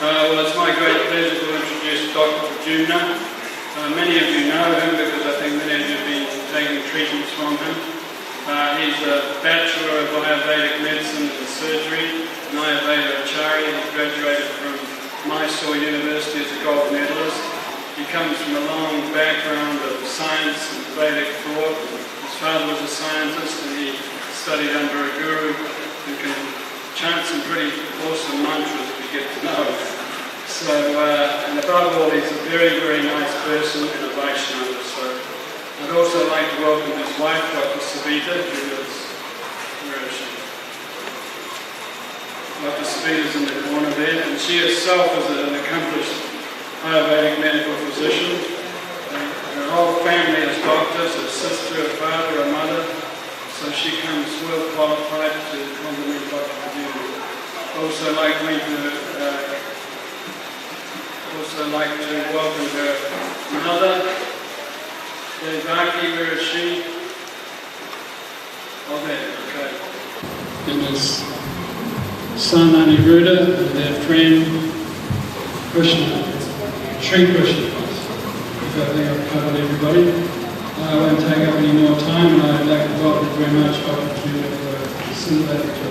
Well, it's my great pleasure to introduce Dr. Pradyumna. Many of you know him because I think many of you have been taking treatments from him. He's a Bachelor of Ayurvedic Medicine and Surgery, an Ayurveda Acharya. He graduated from Mysore University as a gold medalist. He comes from a long background of science and Vedic thought. His father was a scientist and he studied under a guru who can chant some pretty awesome mantras if you get to know him. So, and above all, he's a very, very nice person and a Vaishnava. So, I'd also like to welcome his wife, Dr. Savita, who is, where is she? Dr. Savita's in the corner there, and she herself is an accomplished Ayurvedic medical physician. Her whole family is doctors, her sister, her father, her mother, so she comes well qualified to complement Dr. Pradyumna. Also like to welcome her mother, Devaki, where is she? Oh, there, okay. And his son Aniruddha, and their friend Krishna, Sri Krishna. I think I've covered everybody. I won't take up any more time, and I'd like to welcome very much Dr. Pradyumna for a sympathetic talk.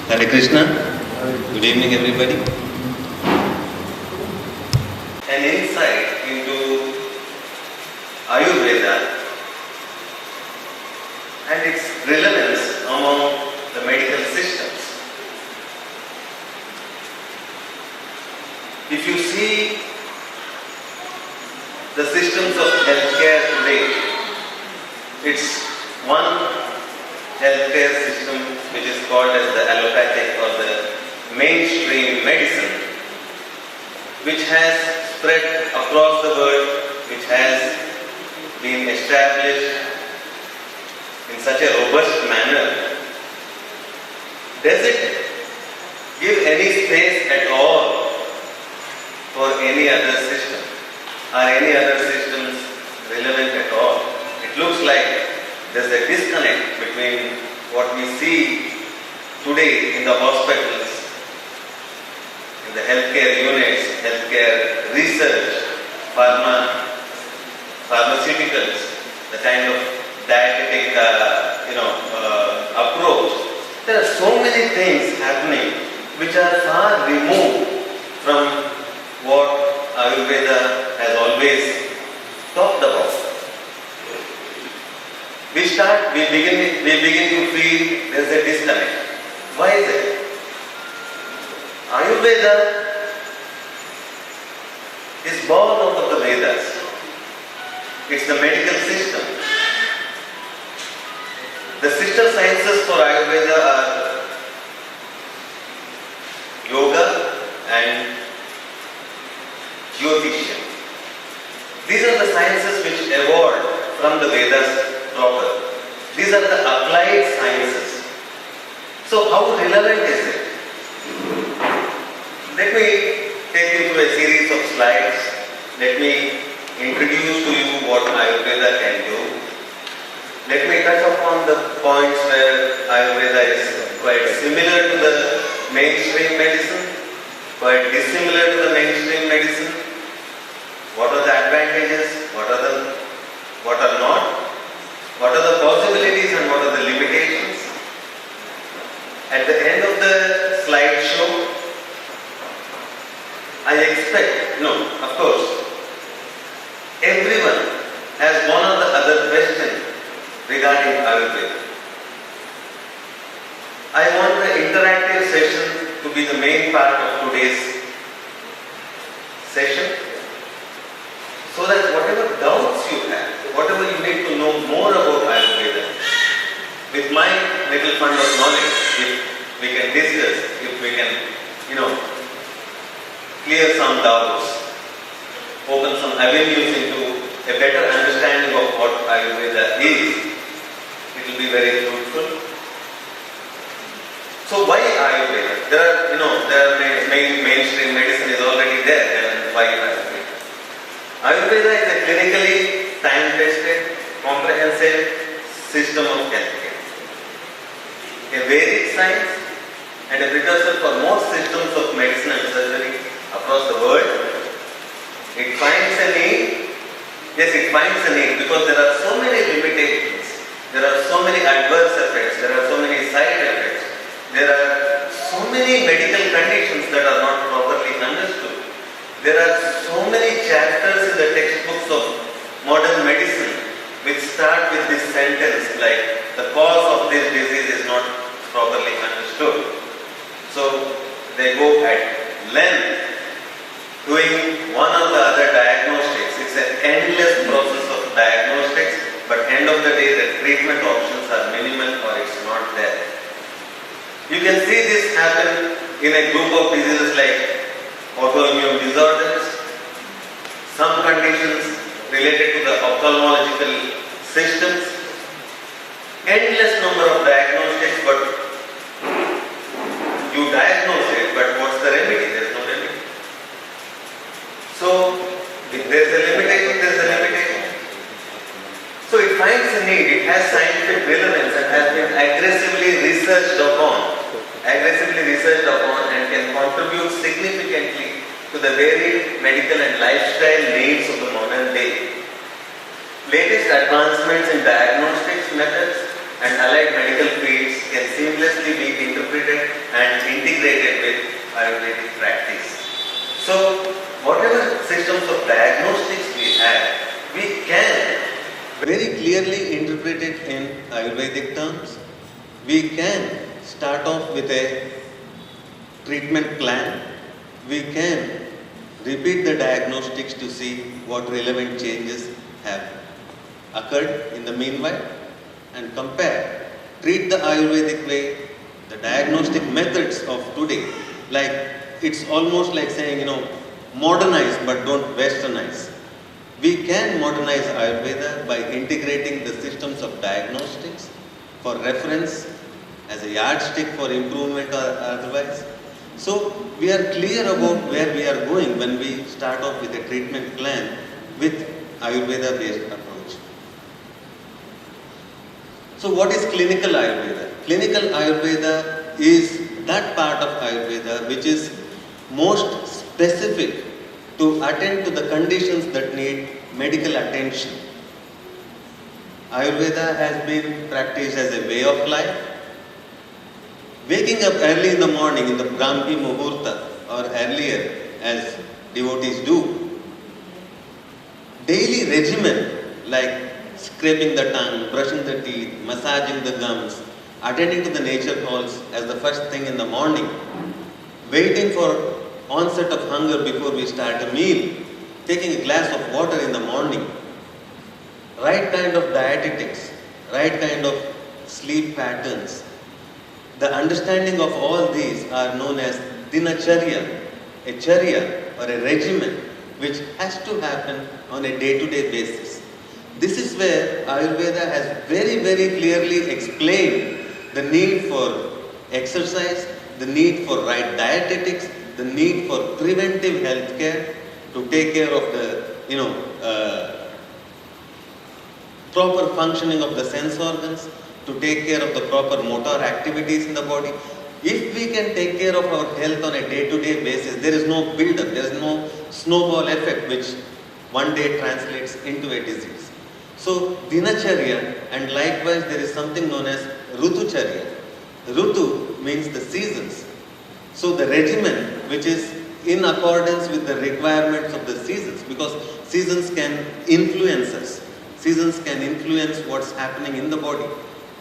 Hare Krishna. Good evening, everybody. An insight into Ayurveda and its relevance among the medical systems. If you see the systems of healthcare today, it's one healthcare system which is called as the allopathic or the mainstream medicine, which has spread across the world, which has been established in such a robust manner. Does it give any space at all for any other system? Are any other systems relevant at all? It looks like there's a disconnect between what we see today in the hospitals, in the healthcare units, healthcare research, pharmaceuticals, the kind of dietetic approach. There are so many things happening which are far removed from what Ayurveda has always talked about. We begin to feel there is a disconnect. Why is it? Ayurveda is born out of the Vedas. It's the medical system. The sister sciences for Ayurveda are yoga and Jyotisha. These are the sciences which evolved from the Vedas proper. These are the applied sciences. So how relevant is it? Let me take you through a series of slides. Let me introduce to you what Ayurveda can do. Let me touch upon the points where Ayurveda is quite similar to the mainstream medicine, quite dissimilar to the mainstream medicine. What are the advantages? What are not? What are the possibilities and what are the limitations? At the end of the slideshow, I expect, of course, everyone has one or the other question regarding Ayurveda. I want the interactive session to be the main part of today's session, so that whatever doubts you have, whatever you may with my little fund of knowledge, if we can discuss, if we can, clear some doubts, open some avenues into a better understanding of what Ayurveda is, it will be very fruitful. So why Ayurveda? There are mainstream medicine is already there, and why Ayurveda? Ayurveda is a clinically time-tested, comprehensive system of healthcare. A varied science and a precursor for most systems of medicine and surgery across the world. It finds a need. Yes, it finds a need because there are so many limitations. There are so many adverse effects. There are so many side effects. There are so many medical conditions that are not properly understood. There are so many chapters in the textbooks of modern medicine which start with this sentence like, the cause of this disease is not properly understood. So they go at length doing one or the other diagnostics. It's an endless process of diagnostics, but end of the day the treatment options are minimal or it's not there. You can see this happen in a group of diseases like autoimmune disorders, some conditions related to the ophthalmological systems, endless number of diagnostics, but you diagnose it, but what's the remedy? There is no remedy. So, if there is a limitation, there is a limitation. So it finds a need, it has scientific relevance and has been aggressively researched upon and can contribute significantly to the varied medical and lifestyle needs of the modern day. Latest advancements in diagnostics methods and allied medical fields can seamlessly be interpreted and integrated with Ayurvedic practice. So, whatever systems of diagnostics we have, we can very clearly interpret it in Ayurvedic terms. We can start off with a treatment plan. We can repeat the diagnostics to see what relevant changes have occurred in the meanwhile and compare, treat the Ayurvedic way, the diagnostic methods of today, like it's almost like saying, modernize but don't westernize. We can modernize Ayurveda by integrating the systems of diagnostics for reference as a yardstick for improvement or otherwise. So we are clear about where we are going when we start off with a treatment plan with Ayurveda based approach. So what is clinical Ayurveda? Clinical Ayurveda is that part of Ayurveda which is most specific to attend to the conditions that need medical attention. Ayurveda has been practiced as a way of life. Waking up early in the morning in the Brahmi Muhurta or earlier as devotees do. Daily regimen like scraping the tongue, brushing the teeth, massaging the gums, attending to the nature calls as the first thing in the morning, waiting for onset of hunger before we start a meal, taking a glass of water in the morning, right kind of dietetics, right kind of sleep patterns. The understanding of all these are known as dinacharya, a charya or a regimen which has to happen on a day-to-day basis. This is where Ayurveda has very, very clearly explained the need for exercise, the need for right dietetics, the need for preventive health care to take care of the proper functioning of the sense organs, to take care of the proper motor activities in the body. If we can take care of our health on a day-to-day basis, there is no build-up, there is no snowball effect which one day translates into a disease. So, dinacharya, and likewise there is something known as rutucharya. Rutu means the seasons. So, the regimen which is in accordance with the requirements of the seasons, because seasons can influence us. Seasons can influence what's happening in the body.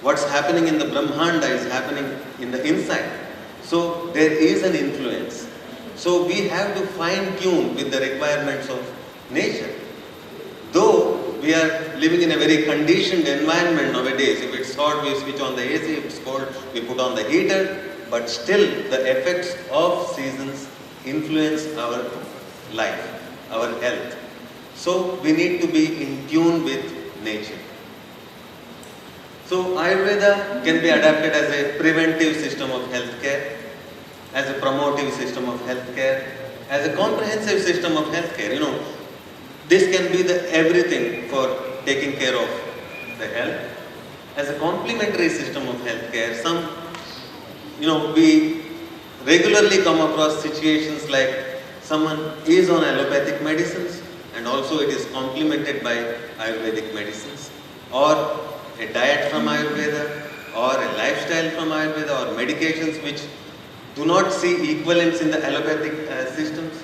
What's happening in the Brahmanda is happening in the inside. So there is an influence. So we have to fine tune with the requirements of nature. Though we are living in a very conditioned environment nowadays. If it's hot, we switch on the AC. If it's cold, we put on the heater. But still, the effects of seasons influence our life, our health. So we need to be in tune with nature. So Ayurveda can be adapted as a preventive system of healthcare, as a promotive system of healthcare, as a comprehensive system of healthcare. This can be the everything for taking care of the health. As a complementary system of healthcare, we regularly come across situations like someone is on allopathic medicines and also it is complemented by Ayurvedic medicines, or a diet from Ayurveda, or a lifestyle from Ayurveda, or medications which do not see equivalents in the allopathic systems,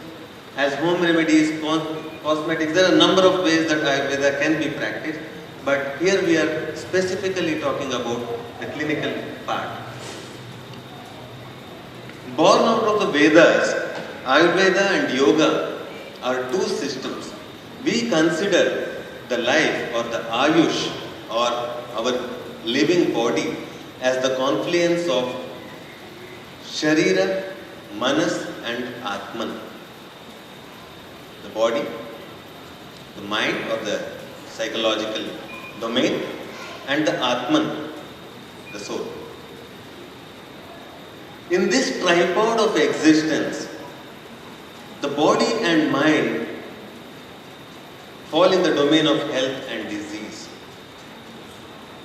as home remedies, cosmetics. There are a number of ways that Ayurveda can be practiced, but here we are specifically talking about the clinical part. Born out of the Vedas, Ayurveda and Yoga are two systems. We consider the life or the Ayush or our living body as the confluence of Sharira, Manas and Atman. The body, the mind or the psychological domain, and the Atman, the soul. In this tripod of existence, the body and mind fall in the domain of health and disease.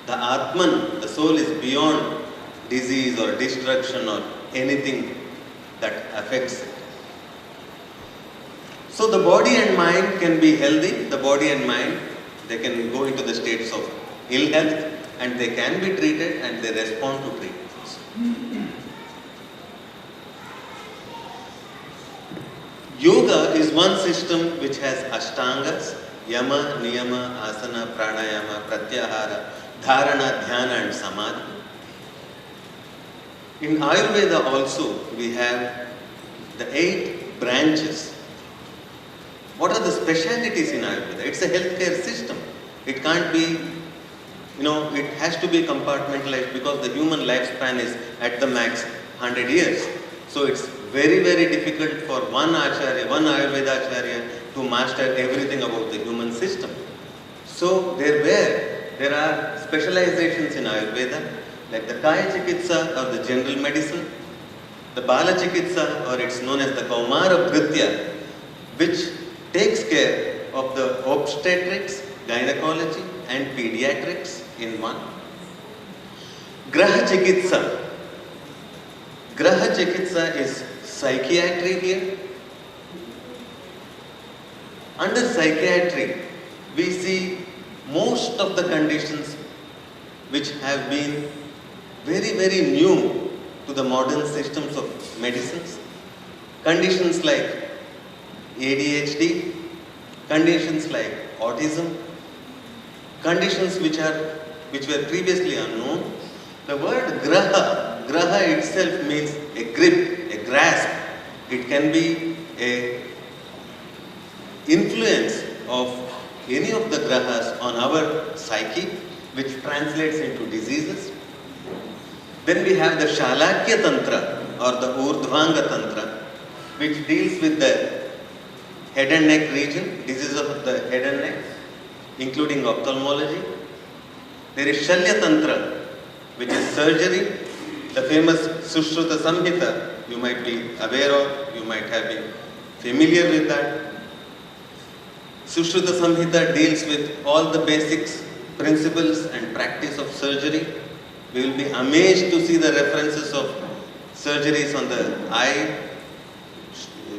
The Atman, the soul, is beyond disease or destruction or anything that affects it. So the body and mind can be healthy. The body and mind, they can go into the states of ill health and they can be treated and they respond to treatments. Yoga is one system which has Ashtangas, Yama, Niyama, Asana, Pranayama, Pratyahara, Dharana, Dhyana and Samadhi. In Ayurveda also we have the 8 branches. What are the specialities in Ayurveda? It's a healthcare system. It can't be, it has to be compartmentalized because the human lifespan is at the max 100 years. So it's very, very difficult for one Ayurveda Acharya to master everything about the human system. So there are specializations in Ayurveda, like the Kaya Chikitsa or the general medicine, the Bala Chikitsa, or it's known as the Kaumara Bhritya, which takes care of the obstetrics, gynecology and pediatrics in one. Graha Chikitsa. Graha Chikitsa is psychiatry here. Under psychiatry, we see most of the conditions which have been very, very new to the modern systems of medicines. Conditions like ADHD, conditions like autism, conditions which were previously unknown. The word graha itself means a grip, a grasp. It can be a influence of any of the grahas on our psyche, which translates into diseases. Then we have the Shalakya Tantra or the Urdhvanga Tantra, which deals with the head and neck region, diseases of the head and neck, including ophthalmology. There is Shalya Tantra, which is surgery. The famous Sushruta Samhita, you might be aware of, you might have been familiar with that. Sushruta Samhita deals with all the basics, principles and practice of surgery. We will be amazed to see the references of surgeries on the eye,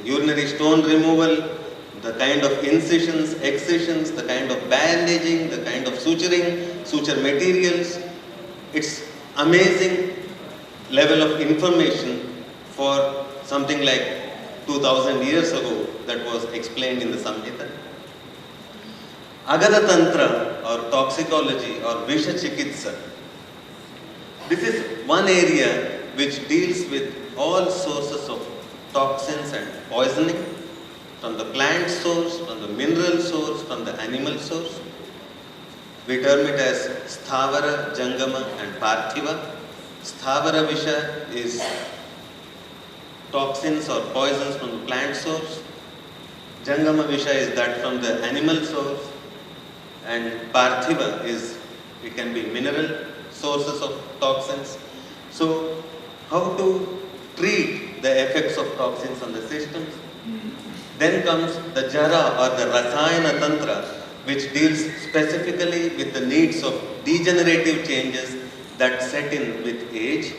urinary stone removal, the kind of incisions, excisions, the kind of bandaging, the kind of suturing, suture materials. It's amazing level of information for something like 2000 years ago that was explained in the Samhita. Agada Tantra or toxicology or Visha Chikitsa. This is one area which deals with all sources of toxins and poisoning, from the plant source, from the mineral source, from the animal source. We term it as Sthavara, Jangama and Parthiva. Sthavara Visha is toxins or poisons from the plant source. Jangama Visha is that from the animal source. And Parthiva is, it can be mineral sources of toxins. So, how to treat the effects of toxins on the systems? Then comes the Jara or the Rasayana Tantra, which deals specifically with the needs of degenerative changes that set in with age.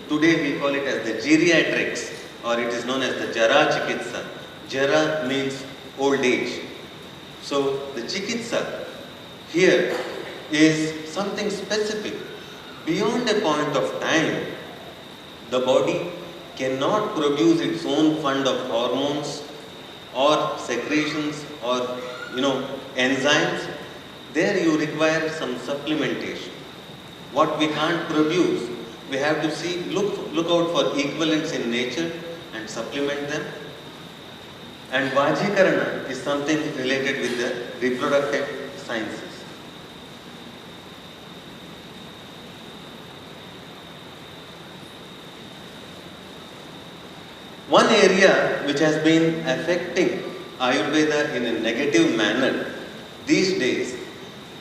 Today we call it as the geriatrics, or it is known as the Jara Chikitsa. Jara means old age. So the Chikitsa here is something specific. Beyond a point of time, the body cannot produce its own fund of hormones or secretions or enzymes. There you require some supplementation. What we can't produce, we have to look out for equivalents in nature and supplement them. And Vajikarana is something related with the reproductive sciences. One area which has been affecting Ayurveda in a negative manner these days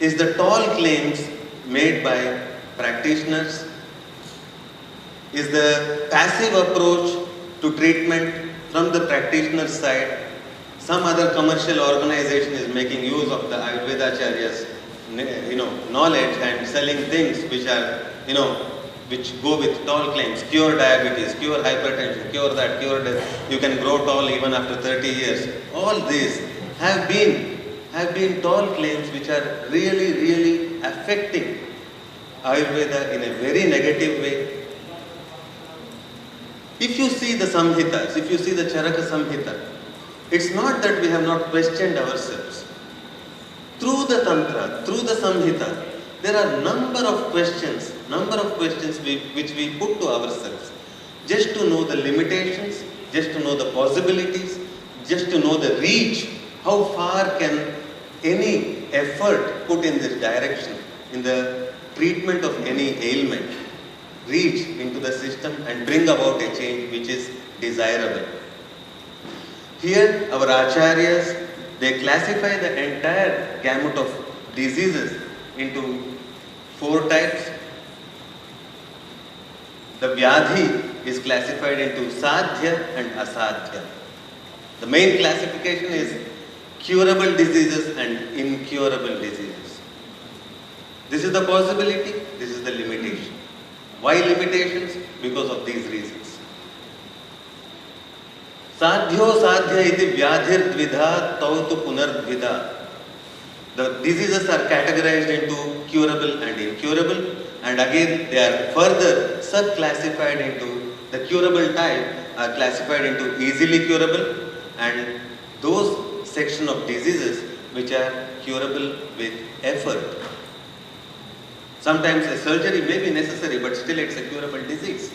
is the tall claims made by practitioners, is the passive approach to treatment from the practitioner's side. Some other commercial organization is making use of the Ayurveda Acharya's knowledge and selling things which are, which go with tall claims, cure diabetes, cure hypertension, cure that, cure this, you can grow tall even after 30 years. All these have been tall claims which are really, really affecting Ayurveda in a very negative way. If you see the Samhitas, if you see the Charaka Samhita, it's not that we have not questioned ourselves. Through the Tantra, through the Samhita, there are number of questions which we put to ourselves, just to know the limitations, just to know the possibilities, just to know the reach. How far can any effort put in this direction, in the treatment of any ailment, reach into the system and bring about a change which is desirable. Here our Acharyas, they classify the entire gamut of diseases into 4 types. The Vyadhi is classified into Sadhya and Asadhya. The main classification is curable diseases and incurable diseases. This is the possibility, this is the limitation. Why limitations? Because of these reasons. Sadhyo sadhya iti vyadhir dvidha tautu punardvidha. The diseases are categorized into curable and incurable, and again they are further sub-classified into the curable type are classified into easily curable and those section of diseases which are curable with effort. Sometimes a surgery may be necessary, but still it's a curable disease.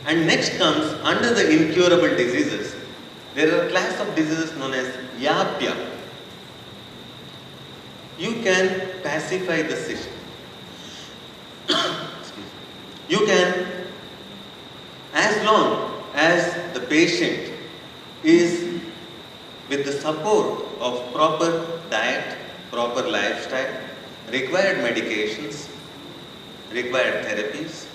And next comes, under the incurable diseases, there are a class of diseases known as Yapya. You can pacify the system. You can, as long as the patient is with the support of proper diet, proper lifestyle, required medications, required therapies,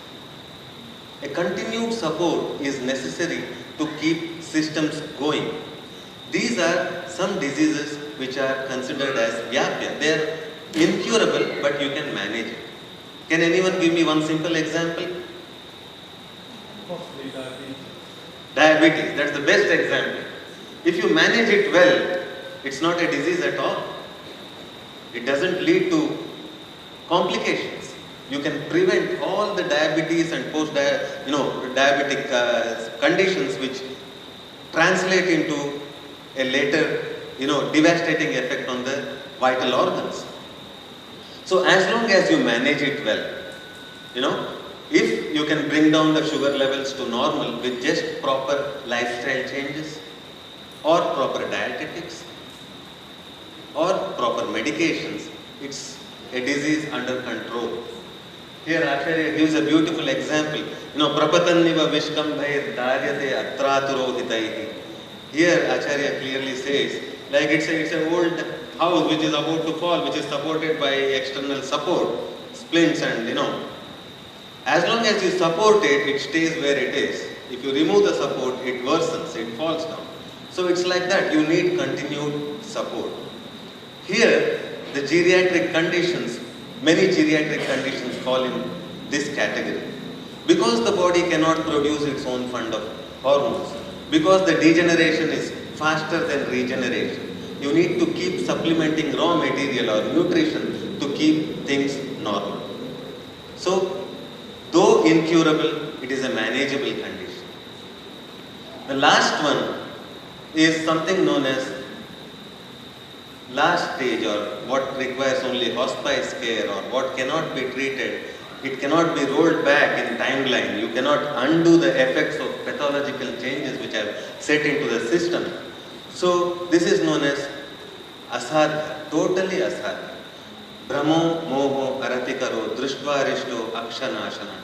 a continued support is necessary to keep systems going. These are some diseases which are considered as Vyapya. They are incurable, but you can manage it. Can anyone give me one simple example? Possibly diabetes. Diabetes, that's the best example. If you manage it well, it's not a disease at all. It doesn't lead to complications. You can prevent all the diabetes and diabetic conditions which translate into a later, devastating effect on the vital organs. So as long as you manage it well, if you can bring down the sugar levels to normal with just proper lifestyle changes or proper dietetics, or proper medications, it's a disease under control. Here Acharya gives a beautiful example. Prapatanniva vishkambhair daryate atraturo hitaihi. Here Acharya clearly says, like it's an old house which is about to fall, which is supported by external support, splints and as long as you support it, it stays where it is. If you remove the support, it worsens, it falls down. So it's like that, you need continued support. Here, the geriatric conditions, many geriatric conditions fall in this category. Because the body cannot produce its own fund of hormones, because the degeneration is faster than regeneration, you need to keep supplementing raw material or nutrition to keep things normal. So, though incurable, it is a manageable condition. The last one is something known as last stage, or what requires only hospice care, or what cannot be treated. It cannot be rolled back in timeline. You cannot undo the effects of pathological changes which have set into the system. So this is known as asadha, totally asadha. Brahmo, moho, aratikaro, drishtva rishto, akshanashana.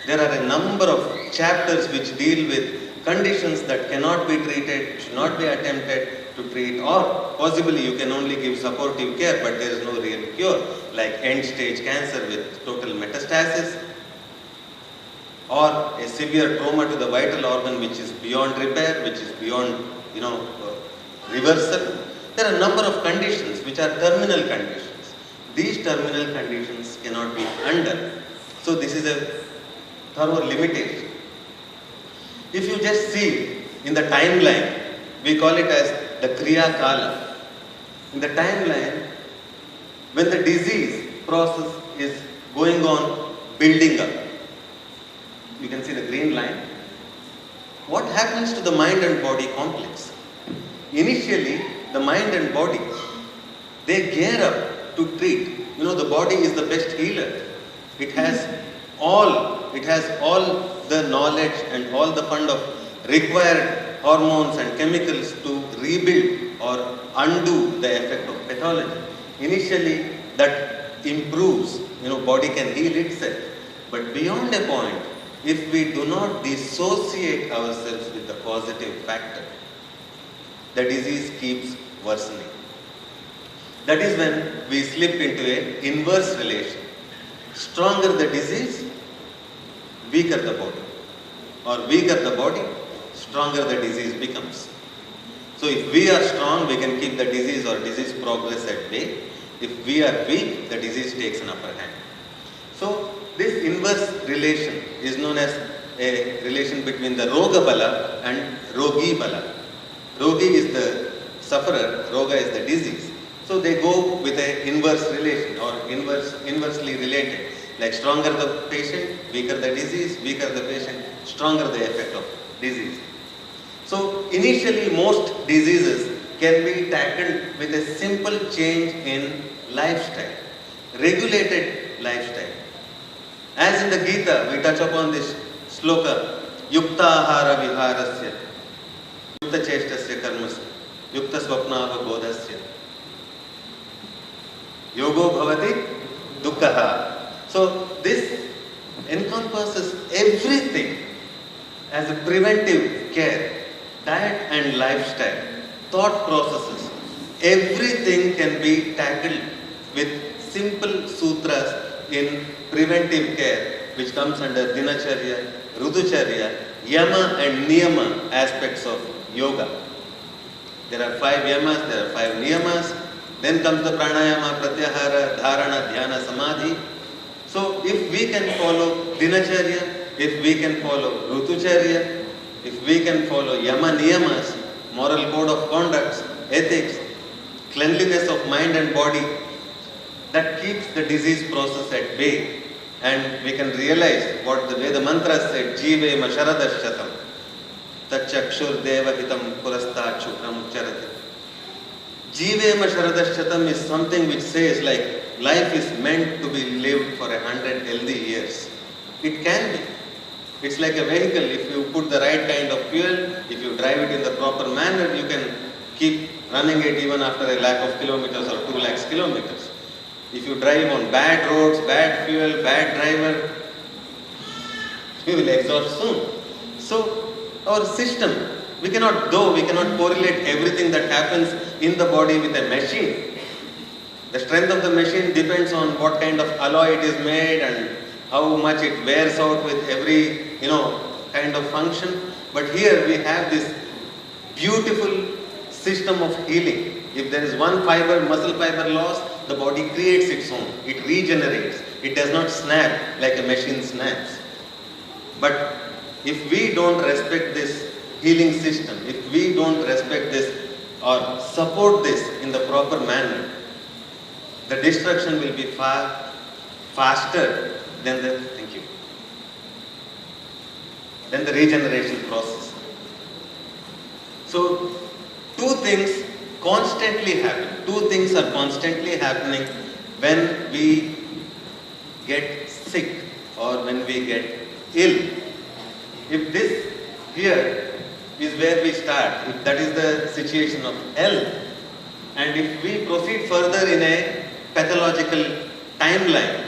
There are a number of chapters which deal with conditions that cannot be treated, should not be attempted to treat, or possibly you can only give supportive care, but there is no real cure, like end-stage cancer with total metastasis, or a severe trauma to the vital organ which is beyond repair, which is beyond, reversal. There are a number of conditions which are terminal conditions. These terminal conditions cannot be undone. So this is a thorough limitation. If you just see in the timeline, we call it as the Kriya Kala. In the timeline, when the disease process is going on building up, you can see the green line. What happens to the mind and body complex? Initially, the mind and body, they gear up to treat. The body is the best healer. It has all the knowledge and all the fund of required hormones and chemicals to rebuild or undo the effect of pathology. Initially, that improves, body can heal itself. But beyond a point, if we do not dissociate ourselves with the causative factor, the disease keeps worsening. That is when we slip into an inverse relation. Stronger the disease, weaker the body. Or weaker the body, stronger the disease becomes. So if we are strong, we can keep the disease or disease progress at bay. If we are weak, the disease takes an upper hand. So this inverse relation is known as a relation between the Roga Bala and Rogi Bala. Rogi is the sufferer, Roga is the disease. So they go with an inverse relation, or inversely related. Like stronger the patient, weaker the disease, weaker the patient, stronger the effect of disease. So initially most diseases can be tackled with a simple change in lifestyle, regulated lifestyle. As in the Gita, we touch upon this sloka, yukta ahara viharasya, yukta cheshtasya karmasya, yukta swapnava bodhasya, yogo bhavati dukkaha. So this encompasses everything as a preventive care, diet and lifestyle, thought processes. Everything can be tackled with simple sutras in preventive care, which comes under dinacharya, rutucharya, yama and niyama aspects of yoga. There are 5 yamas, there are 5 niyamas. Then comes the pranayama, pratyahara, dharana, dhyana, samadhi. So if we can follow dinacharya, if we can follow rutucharya, if we can follow yama niyamas, moral code of conduct, ethics, cleanliness of mind and body, that keeps the disease process at bay. And we can realize what the Veda mantra said, Jeeve masharadashatam, tachakshur deva hitam purastat shukram charati. Jeeve masharadashatam is something which says like life is meant to be lived for 100 healthy years. It can be. It's like a vehicle. If you put the right kind of fuel, if you drive it in the proper manner, you can keep running it even after a lakh of kilometers or 2 lakhs kilometers. If you drive on bad roads, bad fuel, bad driver, you will exhaust soon. So our system, we cannot correlate everything that happens in the body with a machine. The strength of the machine depends on what kind of alloy it is made and how much it wears out with every, kind of function. But here we have this beautiful system of healing. If there is one fiber, muscle fiber loss, the body creates its own. It regenerates. It does not snap like a machine snaps. But if we don't respect this healing system, if we don't respect this or support this in the proper manner, the destruction will be far faster than the regeneration process. So, two things constantly happen. Two things are constantly happening when we get sick or when we get ill. If this here is where we start, if that is the situation of health, and if we proceed further in a pathological timeline,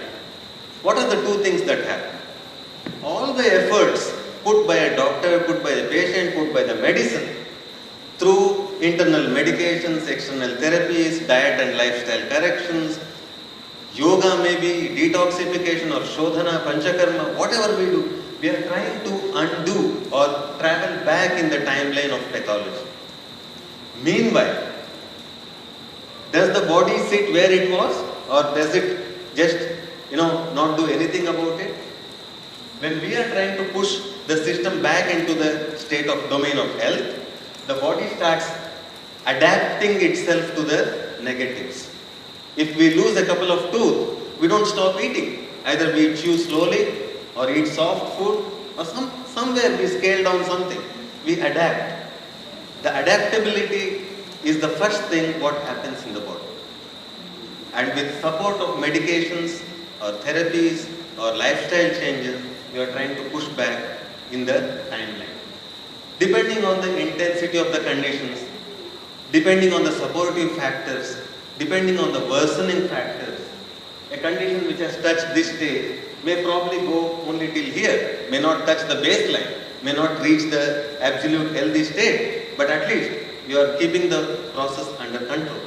what are the two things that happen? All the efforts put by a doctor, put by the patient, put by the medicine, through internal medications, external therapies, diet and lifestyle corrections, yoga maybe, detoxification or shodhana, panchakarma, whatever we do, we are trying to undo or travel back in the timeline of pathology. Meanwhile, does the body sit where it was, or does it just, not do anything about it? When we are trying to push the system back into the state of domain of health, the body starts adapting itself to the negatives. If we lose a couple of teeth, we don't stop eating. Either we chew slowly or eat soft food, or somewhere we scale down something. We adapt. The adaptability is the first thing what happens in the body. And with support of medications or therapies or lifestyle changes, we are trying to push back in the timeline. Depending on the intensity of the conditions, depending on the supportive factors, depending on the worsening factors, a condition which has touched this stage may probably go only till here, may not touch the baseline, may not reach the absolute healthy state, but at least you are keeping the process under control.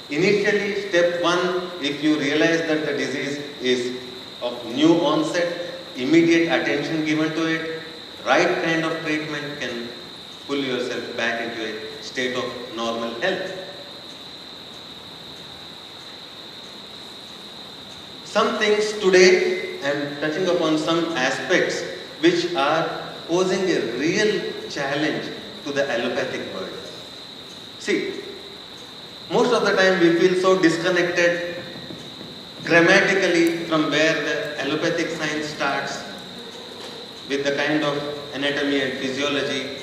Initially, step one, if you realize that the disease is of new onset, immediate attention given to it, right kind of treatment can pull yourself back into a state of normal health. Some things today, I am touching upon some aspects which are posing a real challenge to the allopathic world. See, most of the time we feel so disconnected grammatically from where the allopathic science starts, with the kind of anatomy and physiology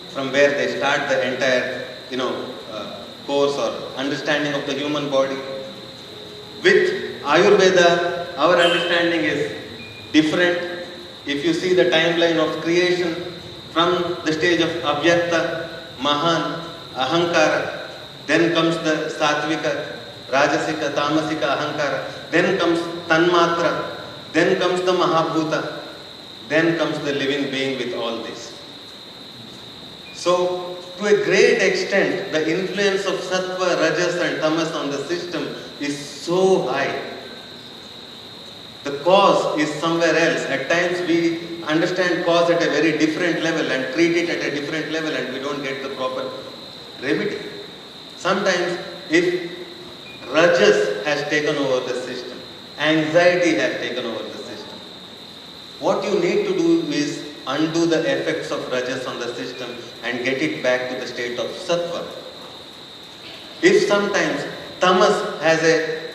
from where they start the entire, course or understanding of the human body. With Ayurveda, our understanding is different. If you see the timeline of creation from the stage of Avyakta, Mahan, Ahankara, then comes the Satvika, Rajasika, Tamasika, Ahankara, then comes Tanmatra, then comes the Mahabhuta, then comes the living being with all this. So, to a great extent, the influence of Sattva, Rajas and Tamas on the system is so high. The cause is somewhere else. At times we understand cause at a very different level and treat it at a different level, and we don't get the proper remedy. Sometimes if Rajas has taken over the system, anxiety has taken over the system, what you need to do is undo the effects of Rajas on the system and get it back to the state of Sattva. If sometimes Tamas has a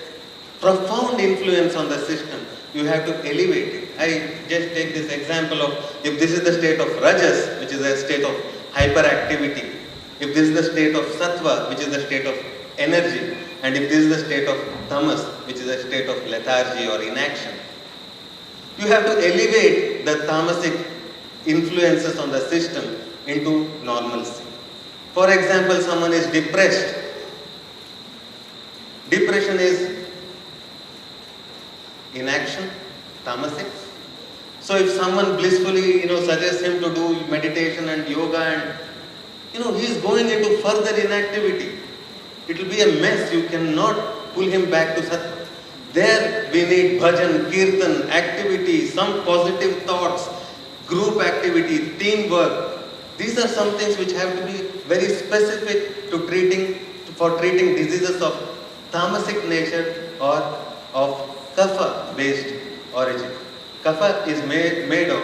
profound influence on the system, you have to elevate it. I just take this example of, if this is the state of Rajas, which is a state of hyperactivity, if this is the state of Sattva, which is the state of energy, and if this is the state of Tamas, which is a state of lethargy or inaction, you have to elevate the tamasic influences on the system into normalcy. For example, someone is depressed. Depression is inaction, tamasic. So if someone blissfully, suggests him to do meditation and yoga and, he is going into further inactivity. It will be a mess. You cannot pull him back to sattva. There we need bhajan, kirtan, activity, some positive thoughts, group activity, teamwork. These are some things which have to be very specific for treating diseases of tamasic nature or of kapha based origin. Kapha is made of,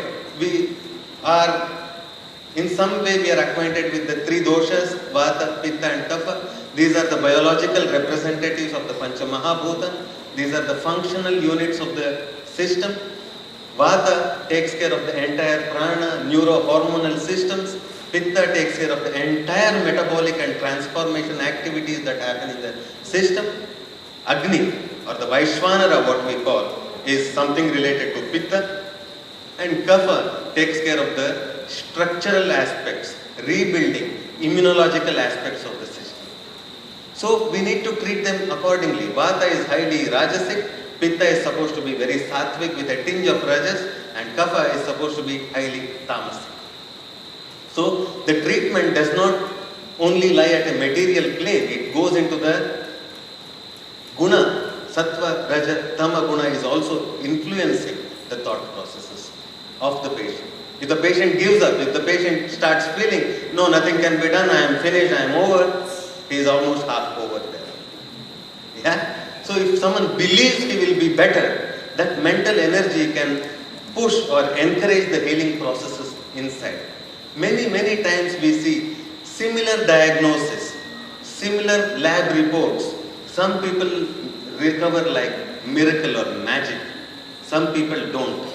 in some way we are acquainted with the three doshas, vata, pitta and kapha. These are the biological representatives of the Pancha Mahabhuta. These are the functional units of the system. Vata takes care of the entire prana, neurohormonal systems. Pitta takes care of the entire metabolic and transformation activities that happen in the system. Agni, or the Vaishvanara, what we call, is something related to Pitta. And Kapha takes care of the structural aspects, rebuilding, immunological aspects of the system. So we need to treat them accordingly. Vata is highly rajasic, Pitta is supposed to be very sattvic with a tinge of rajas, and Kapha is supposed to be highly tamasic. So the treatment does not only lie at a material plane, it goes into the guna. Sattva, raja, tama guna is also influencing the thought processes of the patient. If the patient gives up, if the patient starts feeling, no, nothing can be done, I am finished, I am over, he is almost half over there. Yeah? So if someone believes he will be better, that mental energy can push or encourage the healing processes inside. Many, many times we see similar diagnosis, similar lab reports. Some people recover like miracle or magic. Some people don't.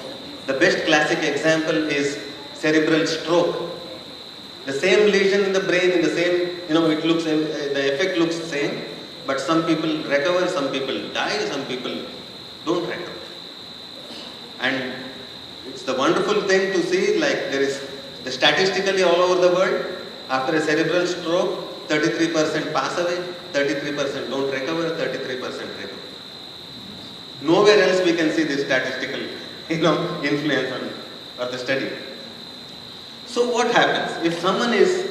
The best classic example is cerebral stroke. The same lesion in the brain, in the same, it looks, the effect looks the same, but some people recover, some people die, some people don't recover. And it's the wonderful thing to see, like there is, statistically all over the world, after a cerebral stroke, 33% pass away, 33% don't recover, 33% recover. Nowhere else we can see this statistical, influence on the study. So what happens? If someone is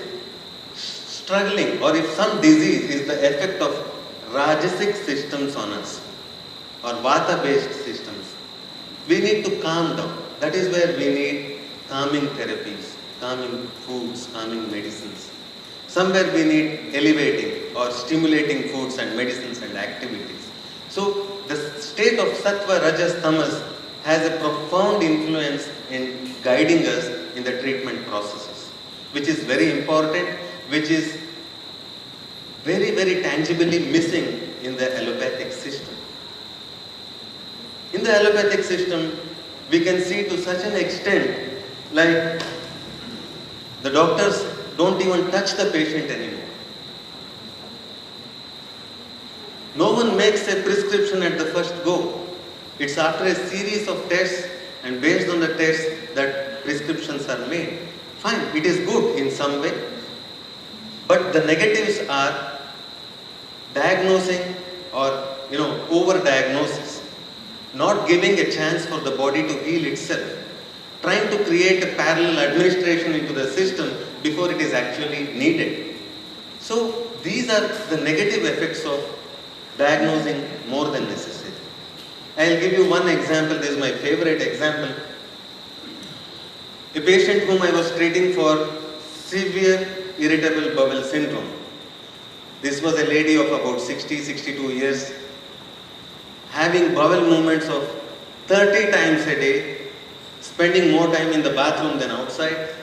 struggling or if some disease is the effect of rajasic systems on us or vata based systems, we need to calm down. That is where we need calming therapies, calming foods, calming medicines. Somewhere we need elevating or stimulating foods and medicines and activities. So the state of sattva, rajas, tamas has a profound influence in guiding us in the treatment processes, which is very important, which is very, very tangibly missing in the allopathic system. In the allopathic system, we can see to such an extent, like the doctors don't even touch the patient anymore. No one makes a prescription at the first go. It's after a series of tests and based on the tests that prescriptions are made. Fine, it is good in some way. But the negatives are diagnosing or over-diagnosis, not giving a chance for the body to heal itself, trying to create a parallel administration into the system before it is actually needed. So these are the negative effects of diagnosing more than necessary. I'll give you one example. This is my favorite example. A patient whom I was treating for severe irritable bowel syndrome. This was a lady of about 60-62 years, having bowel movements of 30 times a day, spending more time in the bathroom than outside.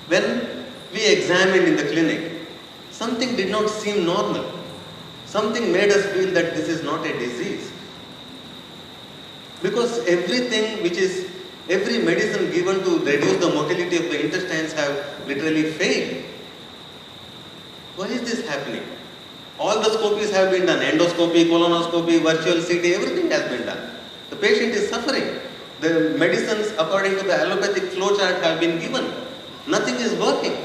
When we examined in the clinic, something did not seem normal. Something made us feel that this is not a disease. Because every medicine given to reduce the motility of the intestines have literally failed. Why is this happening? All the scopies have been done, endoscopy, colonoscopy, virtual CT, everything has been done. The patient is suffering. The medicines according to the allopathic flowchart have been given. Nothing is working.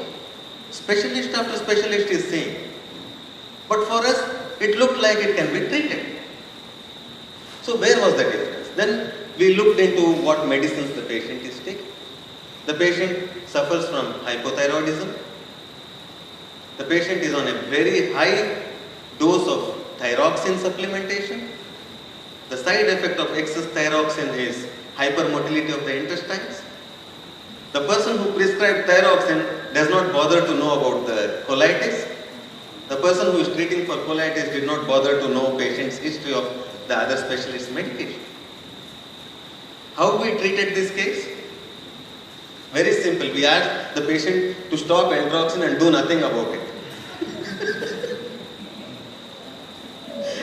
Specialist after specialist is saying. But for us, it looked like it can be treated. So where was the difference? Then we looked into what medicines the patient is taking. The patient suffers from hypothyroidism. The patient is on a very high dose of thyroxine supplementation. The side effect of excess thyroxine is hypermotility of the intestines. The person who prescribed thyroxine does not bother to know about the colitis. The person who is treating for colitis did not bother to know patient's history of the other specialist medication. How we treated this case? Very simple. We asked the patient to stop endoxin and do nothing about it.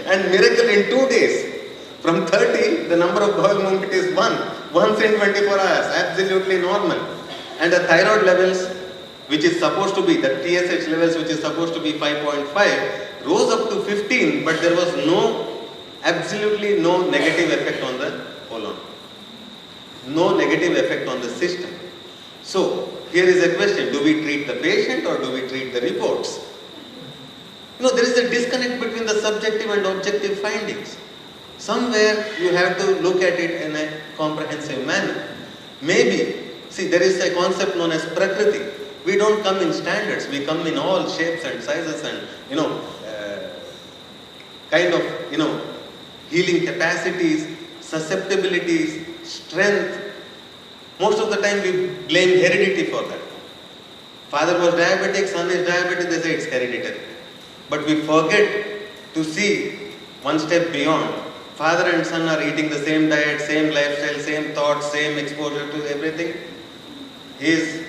And miracle, in 2 days, from 30, the number of bowel movement is 1. Once in 24 hours, absolutely normal. And the thyroid levels, which is supposed to be, the TSH levels, which is supposed to be 5.5, rose up to 15, but there was absolutely no negative effect on the colon. No negative effect on the system. So, here is a question, do we treat the patient or do we treat the reports? There is a disconnect between the subjective and objective findings. Somewhere you have to look at it in a comprehensive manner. Maybe, see, there is a concept known as Prakriti. We don't come in standards, we come in all shapes and sizes and, healing capacities, susceptibilities, strength. Most of the time we blame heredity for that. Father was diabetic, son is diabetic, they say it's hereditary. But we forget to see one step beyond. Father and son are eating the same diet, same lifestyle, same thoughts, same exposure to everything. He is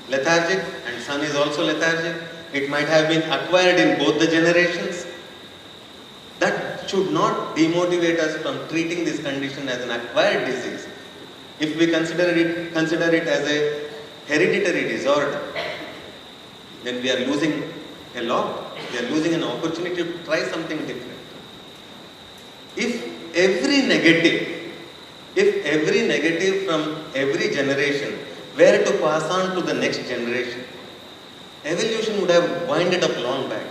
lethargic and son is also lethargic. It might have been acquired in both the generations. That should not demotivate us from treating this condition as an acquired disease. If we consider it as a hereditary disorder, then we are losing a lot. We are losing an opportunity to try something different. If every negative from every generation were to pass on to the next generation, evolution would have winded up long back.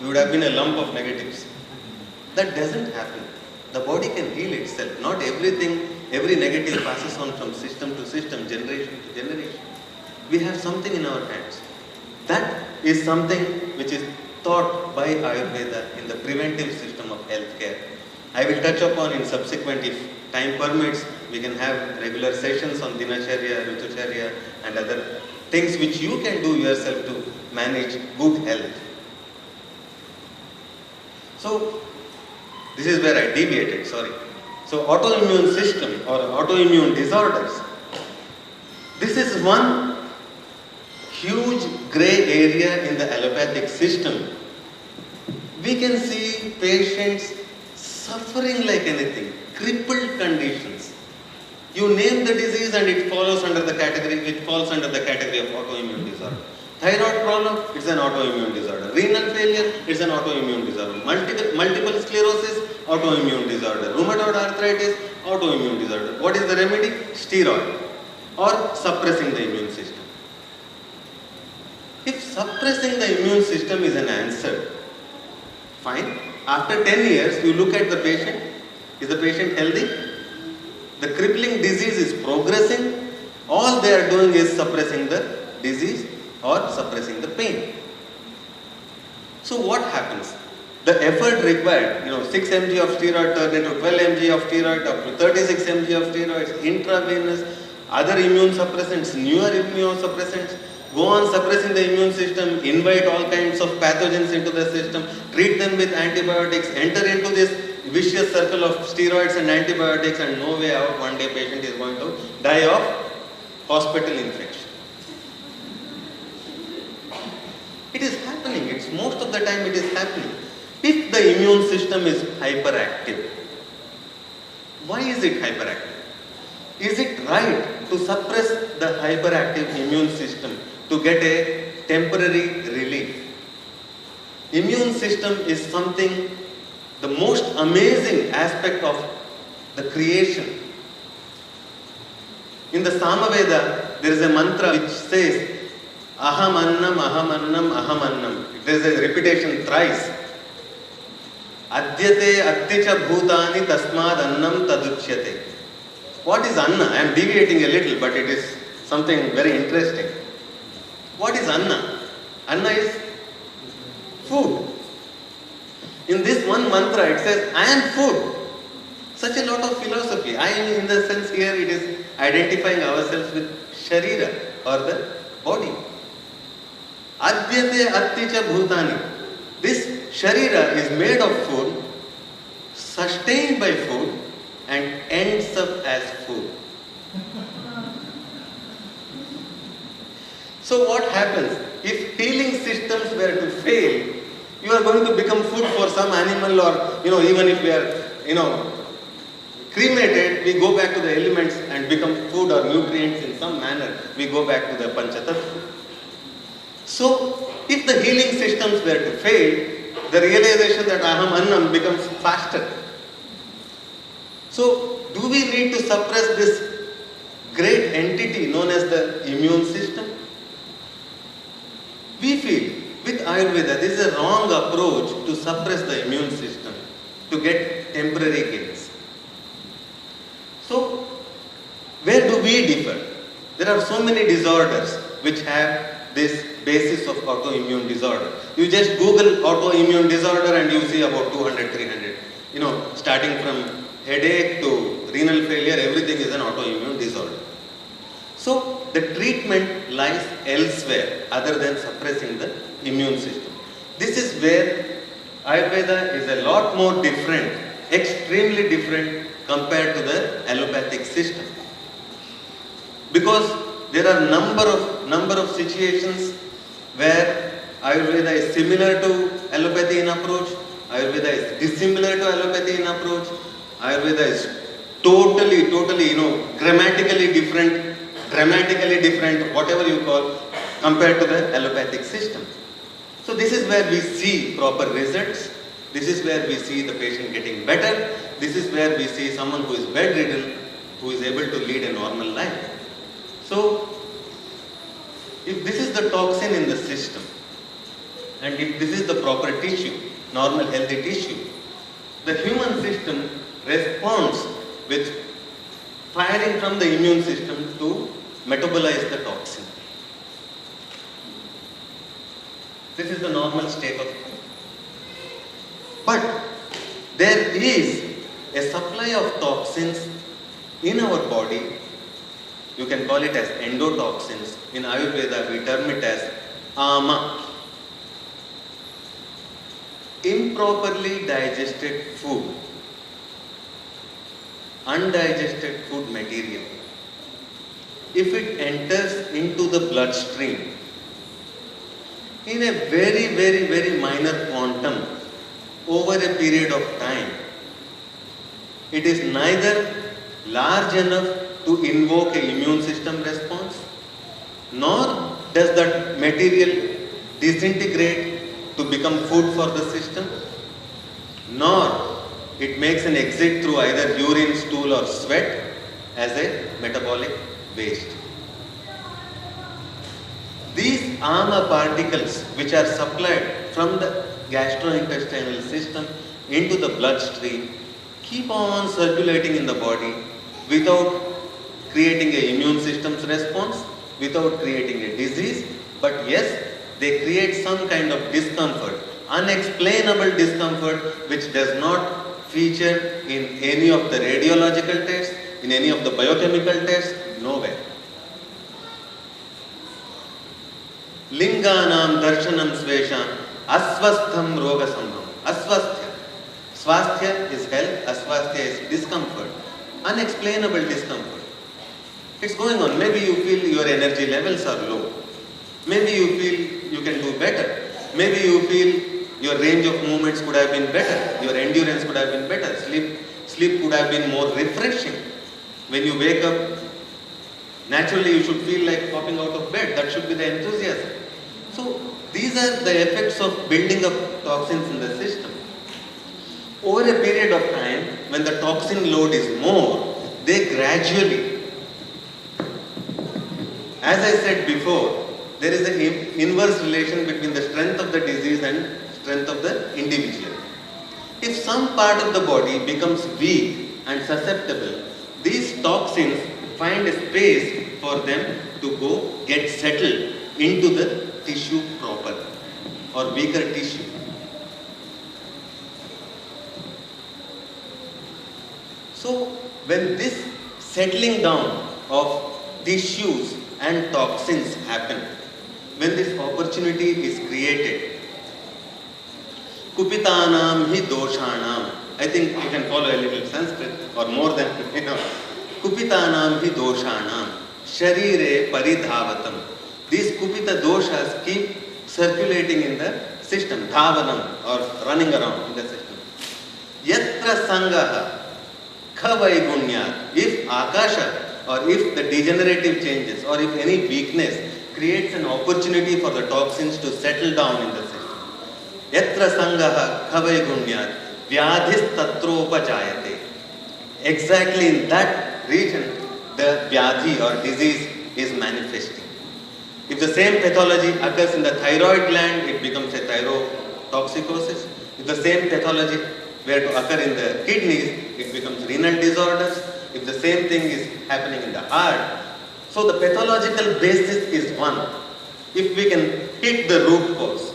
We would have been a lump of negatives. That doesn't happen. The body can heal itself. Not every negative passes on from system to system, generation to generation. We have something in our hands. That is something which is taught by Ayurveda in the preventive system of healthcare. I will touch upon in subsequent, if time permits, we can have regular sessions on Dinacharya, Ritucharya and other things which you can do yourself to manage good health. So, this is where I deviated, sorry. So, autoimmune system or autoimmune disorders. This is one huge grey area in the allopathic system. We can see patients suffering like anything, crippled conditions. You name the disease and it falls under the category of autoimmune disorder. Thyroid problem, it's an autoimmune disorder. Renal failure, it's an autoimmune disorder. Multiple sclerosis, autoimmune disorder. Rheumatoid arthritis, autoimmune disorder. What is the remedy? Steroid or suppressing the immune system. If suppressing the immune system is an answer, fine. After 10 years, you look at the patient. Is the patient healthy? The crippling disease is progressing. All they are doing is suppressing the disease or suppressing the pain. So what happens? The effort required, 6 mg of steroid turned into 12 mg of steroid, up to 36 mg of steroids, intravenous, other immune suppressants, newer immunosuppressants, go on suppressing the immune system, invite all kinds of pathogens into the system, treat them with antibiotics, enter into this vicious circle of steroids and antibiotics, and no way out, one day patient is going to die of hospital infection. It is happening. Most of the time it is happening. If the immune system is hyperactive, why is it hyperactive? Is it right to suppress the hyperactive immune system to get a temporary relief? Immune system is something, the most amazing aspect of the creation. In the Samaveda, there is a mantra which says, Aham annam, aham annam, aham annam. There is a repetition thrice. Adyate atticha bhutani tasmad annam taduchyate. What is anna? I am deviating a little, but it is something very interesting. What is anna? Anna is food. In this one mantra it says, I am food. Such a lot of philosophy. I am, in the sense here it is identifying ourselves with sharira or the body. Adyate atticha bhutani. This sharira is made of food, sustained by food, and ends up as food. So what happens? If healing systems were to fail, you are going to become food for some animal, or even if we are cremated, we go back to the elements and become food or nutrients in some manner. We go back to the Panchatattva. So if the healing systems were to fail, the realization that Aham Annam becomes faster. So do we need to suppress this great entity known as the immune system? We feel with Ayurveda this is a wrong approach to suppress the immune system to get temporary gains. So where do we differ? There are so many disorders which have this basis of autoimmune disorder. You just Google autoimmune disorder and you see about 200, 300. Starting from headache to renal failure, everything is an autoimmune disorder. So the treatment lies elsewhere other than suppressing the immune system. This is where Ayurveda is a lot more different, extremely different compared to the allopathic system. Because there are number of situations where Ayurveda is similar to allopathy in approach, Ayurveda is dissimilar to allopathy in approach, Ayurveda is totally, grammatically different, dramatically different, whatever you call, compared to the allopathic system. So this is where we see proper results, this is where we see the patient getting better, this is where we see someone who is bedridden, who is able to lead a normal life. So, if this is the toxin in the system, and if this is the proper tissue, normal healthy tissue, the human system responds with firing from the immune system to metabolize the toxin. This is the normal state of health. But there is a supply of toxins in our body. You can call it as endotoxins. In Ayurveda, we term it as ama. Improperly digested food, undigested food material, if it enters into the bloodstream in a very, very, very minor quantum over a period of time, it is neither large enough to invoke an immune system response, nor does that material disintegrate to become food for the system, nor it makes an exit through either urine, stool or sweat as a metabolic waste. These ama particles which are supplied from the gastrointestinal system into the bloodstream keep on circulating in the body without creating an immune system's response, without creating a disease, but yes, they create some kind of discomfort, unexplainable discomfort which does not feature in any of the radiological tests, in any of the biochemical tests, nowhere. Linganam darshanam svesham asvastham roga sambham. Asvasthya. Swasthya is health, asvasthya is discomfort, unexplainable discomfort. It's going on. Maybe you feel your energy levels are low. Maybe you feel you can do better. Maybe you feel your range of movements could have been better. Your endurance could have been better. Sleep could have been more refreshing. When you wake up, naturally you should feel like popping out of bed. That should be the enthusiasm. So these are the effects of building up toxins in the system. Over a period of time, when the toxin load is more, they gradually, as I said before, there is an inverse relation between the strength of the disease and strength of the individual. If some part of the body becomes weak and susceptible, these toxins find a space for them to go get settled into the tissue proper or weaker tissue. So when this settling down of tissues and toxins happen, when this opportunity is created, Kupitanam hi doshanam. I think you can follow a little Sanskrit or more than, Kupitanam hi doshanam. Sharire paridhavatam. These Kupita doshas keep circulating in the system, dhavanam, or running around in the system. Yatra sangaha khavai. If akasha, or if the degenerative changes, or if any weakness creates an opportunity for the toxins to settle down in the system. Yatra sangaha khavai gunyat vyadhis tatropajayate. Exactly in that region, the vyadhi or disease is manifesting. If the same pathology occurs in the thyroid gland, it becomes a thyrotoxicosis. If the same pathology were to occur in the kidneys, it becomes renal disorders. If the same thing is happening in the heart, so the pathological basis is one. If we can hit the root cause,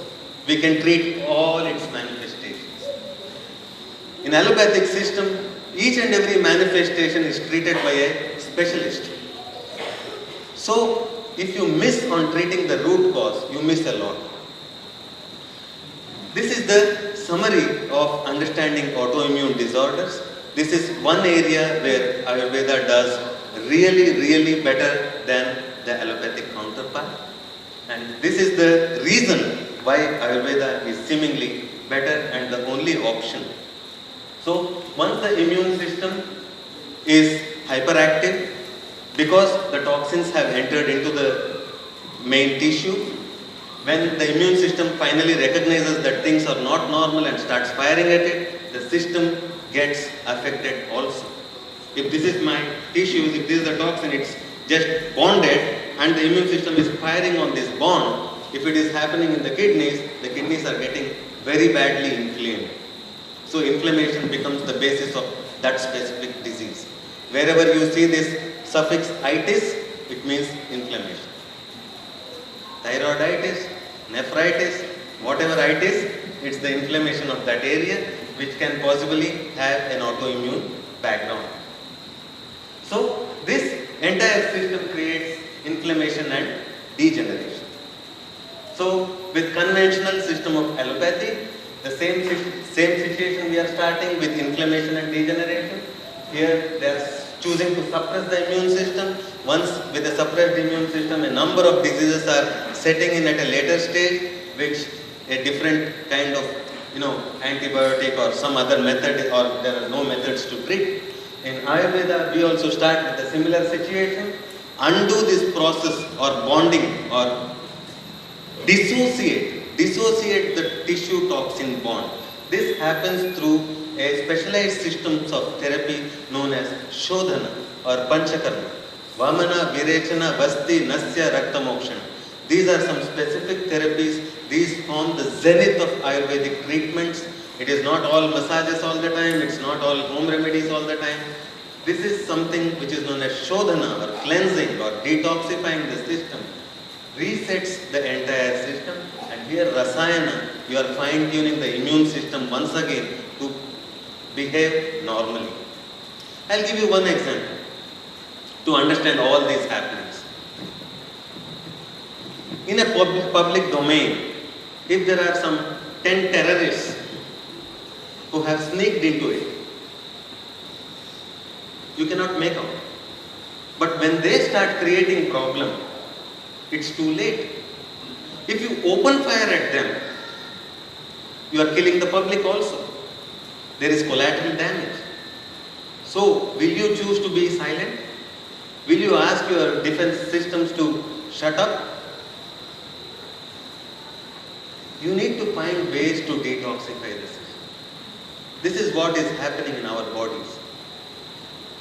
we can treat all its manifestations. In allopathic system, each and every manifestation is treated by a specialist. So, if you miss on treating the root cause, you miss a lot. This is the summary of understanding autoimmune disorders. This is one area where Ayurveda does really better than the allopathic counterpart. And this is the reason why Ayurveda is seemingly better and the only option. So, once the immune system is hyperactive, because the toxins have entered into the main tissue, when the immune system finally recognizes that things are not normal and starts firing at it, the system gets affected also. If this is my tissues, if this is the toxin, it's just bonded and the immune system is firing on this bond. If it is happening in the kidneys are getting very badly inflamed. So inflammation becomes the basis of that specific disease. Wherever you see this suffix itis, it means inflammation. Thyroiditis, nephritis, whatever itis, it's the inflammation of that area which can possibly have an autoimmune background. So this entire system creates inflammation and degeneration. So with conventional system of allopathy, the same situation we are starting with inflammation and degeneration. Here they are choosing to suppress the immune system. Once with a suppressed immune system, a number of diseases are setting in at a later stage, which a different kind of antibiotic or some other method, or there are no methods to treat. In Ayurveda, we also start with a similar situation, undo this process or bonding or dissociate the tissue toxin bond. This happens through a specialized systems of therapy known as Shodhana or Panchakarma. Vamana, Virechana, Vasti, Nasya, Rakta Mokshana. These are some specific therapies. These form the zenith of Ayurvedic treatments. It is not all massages all the time. It's not all home remedies all the time. This is something which is known as Shodhana or cleansing or detoxifying the system. Resets the entire system, and here Rasayana, you are fine-tuning the immune system once again to behave normally. I'll give you one example to understand all these happenings. In a public domain, if there are some 10 terrorists who have sneaked into it, you cannot make out. But when they start creating problem, it's too late. If you open fire at them, you are killing the public also. There is collateral damage. So, will you choose to be silent? Will you ask your defense systems to shut up? You need to find ways to detoxify the system. This is what is happening in our bodies.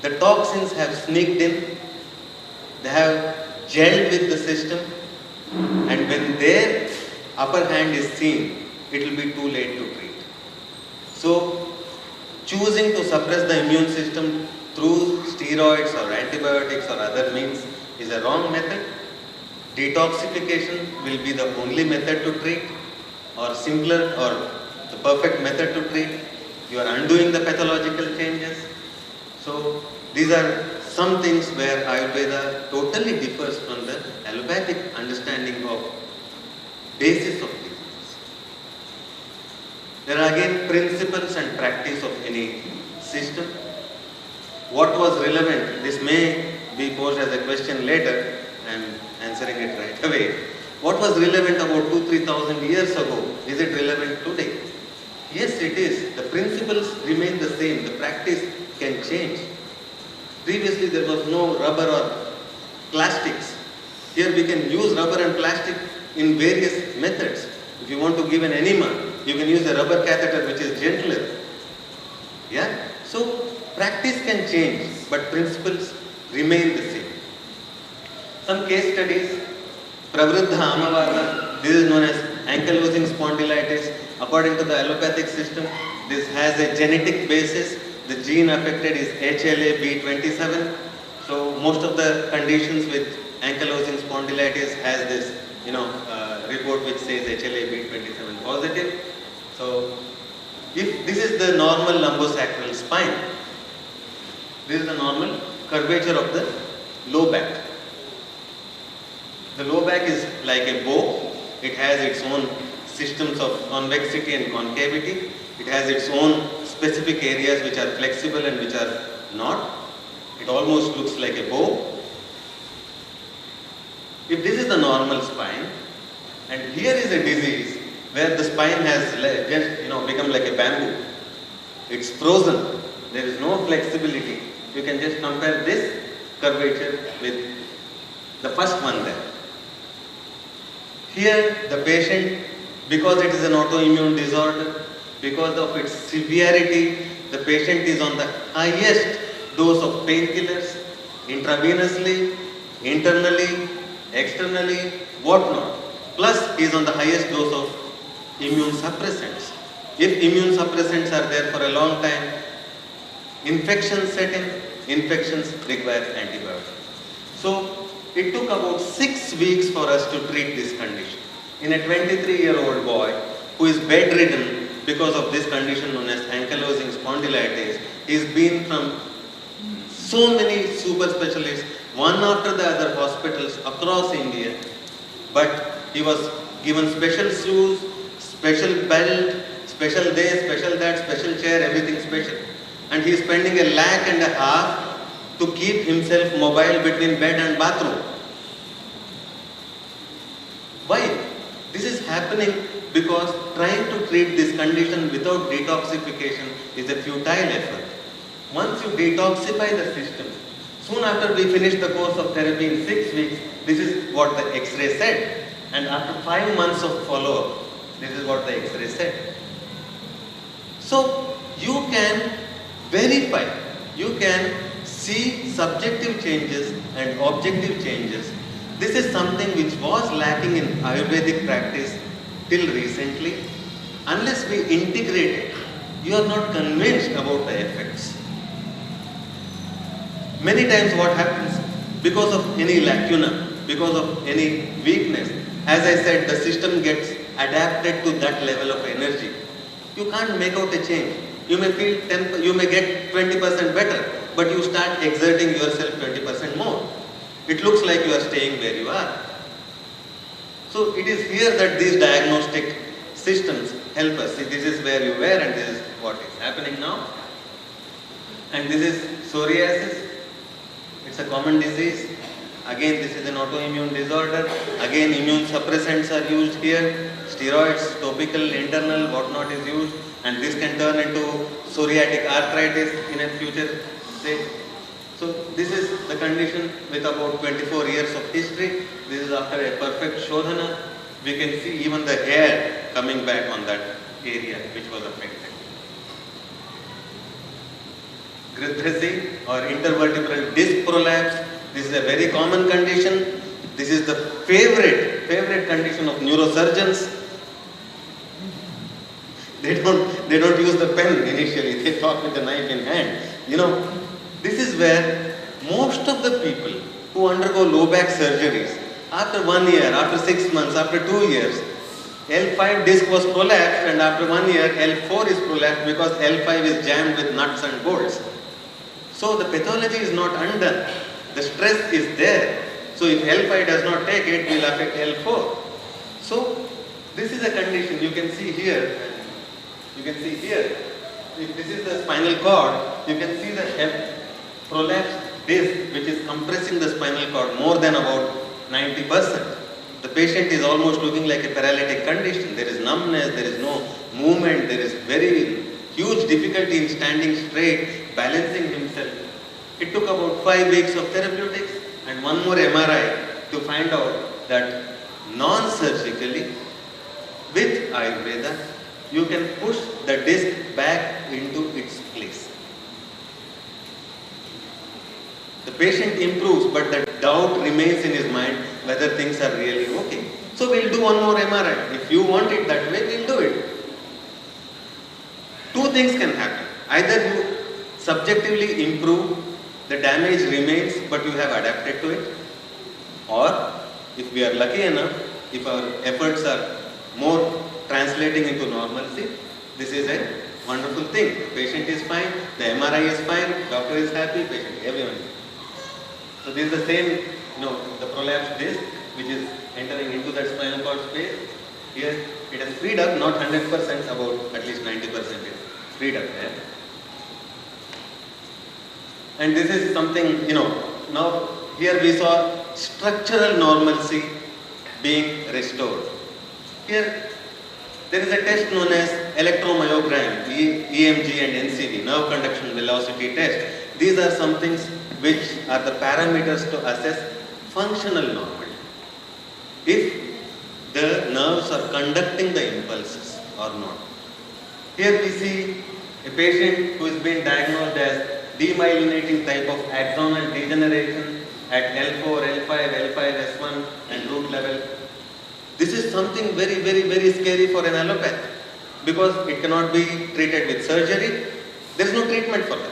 The toxins have sneaked in, they have gelled with the system, And when their upper hand is seen, it will be too late to treat. So, choosing to suppress the immune system through steroids or antibiotics or other means is a wrong method. Detoxification will be the only method to treat, or simpler or the perfect method to treat. You are undoing the pathological changes. So these are some things where Ayurveda totally differs from the allopathic understanding of basis of disease. There are again principles and practice of any system. What was relevant, this may be posed as a question later, I am answering it right away. What was relevant about 2,000-3,000 years ago, is it relevant today? Yes, it is. The principles remain the same, the practice can change. Previously there was no rubber or plastics. Here we can use rubber and plastic in various methods. If you want to give an enema, you can use a rubber catheter which is gentler. Yeah? So practice can change, but principles remain the same. Some case studies. Pravruddha Amavada, this is known as ankylosing spondylitis. According to the allopathic system, this has a genetic basis. The gene affected is HLA-B27. So most of the conditions with ankylosing spondylitis has this, report which says HLA-B27 positive. So if this is the normal lumbosacral spine, this is the normal curvature of the low back. The low back is like a bow. It has its own systems of convexity and concavity. It has its own specific areas which are flexible and which are not. It almost looks like a bow. If this is the normal spine, and here is a disease where the spine has just become like a bamboo. It's frozen. There is no flexibility. You can just compare this curvature with the first one there. Here the patient, because it is an autoimmune disorder, because of its severity, the patient is on the highest dose of painkillers, intravenously, internally, externally, whatnot. Plus he is on the highest dose of immune suppressants. If immune suppressants are there for a long time, infections set in, infections require antibiotics. So it took about 6 weeks for us to treat this condition. In a 23-year-old boy who is bedridden because of this condition known as ankylosing spondylitis, he's been from so many super specialists, one after the other hospitals across India, but he was given special shoes, special belt, special this, special that, special chair, everything special. And he is spending $1.5 lakh to keep himself mobile between bed and bathroom. Why? This is happening because trying to treat this condition without detoxification is a futile effort. Once you detoxify the system, soon after we finish the course of therapy in 6 weeks, this is what the X-ray said. And after 5 months of follow-up, this is what the X-ray said. So you can verify, you can see subjective changes and objective changes. This is something which was lacking in Ayurvedic practice till recently. Unless we integrate it, you are not convinced about the effects. Many times what happens, because of any lacuna, because of any weakness, as I said, the system gets adapted to that level of energy. You can't make out a change. You may feel you may get 20% better, but you start exerting yourself 20% more. It looks like you are staying where you are. So it is here that these diagnostic systems help us. See, this is where you were and this is what is happening now. And this is psoriasis. It's a common disease. Again, this is an autoimmune disorder. Again, immune suppressants are used here. Steroids, topical, internal, whatnot is used. And this can turn into psoriatic arthritis in a future state. So this is the condition with about 24 years of history. This is after a perfect shodhana. We can see even the hair coming back on that area which was affected. Gridhrasi or intervertebral disc prolapse. This is a very common condition. This is the favorite condition of neurosurgeons. They don't use the pen initially, they talk with the knife in hand. You know, this is where most of the people who undergo low back surgeries, after 1 year, after 6 months, after 2 years, L5 disc was prolapsed, and after 1 year L4 is prolapsed because L5 is jammed with nuts and bolts. So the pathology is not undone. The stress is there. So if L5 does not take it, it will affect L4. So this is a condition you can see here. You can see here. If this is the spinal cord, you can see the prolapsed disc which is compressing the spinal cord more than about 90%. The patient is almost looking like a paralytic condition. There is numbness, there is no movement, there is very huge difficulty in standing straight, balancing himself. It took about 5 weeks of therapeutics and 1 more MRI to find out that non-surgically, with Ayurveda, you can push the disc back into its place. The patient improves, but the doubt remains in his mind whether things are really okay. So we'll do 1 more MRI. If you want it that way, we'll do it. 2 things can happen. Either you subjectively improve, the damage remains, but you have adapted to it. Or, if we are lucky enough, if our efforts are more translating into normalcy, this is a wonderful thing. The patient is fine, the MRI is fine, doctor is happy, patient, everyone is happy. So this is the same, the prolapsed disc which is entering into that spinal cord space. Here it has freed up, not 100%, about at least 90% is freed up there. And this is something, now here we saw structural normalcy being restored. Here there is a test known as electromyogram, EMG and NCV, nerve conduction velocity test. These are some things which are the parameters to assess functional normality. If the nerves are conducting the impulses or not. Here we see a patient who is being diagnosed as demyelinating type of axonal degeneration at L4, L5, S1 and root level. This is something very, very, very scary for an allopath because it cannot be treated with surgery. There is no treatment for that.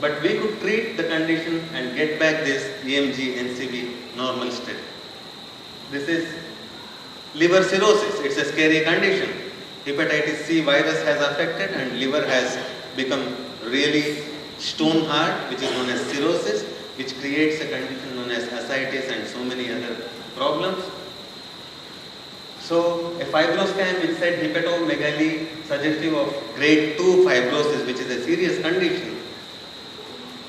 But we could treat the condition and get back this EMG, NCV normal state. This is liver cirrhosis. It's a scary condition. Hepatitis C virus has affected and liver has become really stone hard, which is known as cirrhosis, which creates a condition known as ascites and so many other problems. So a fibroscan which said hepatomegaly suggestive of grade 2 fibrosis, which is a serious condition.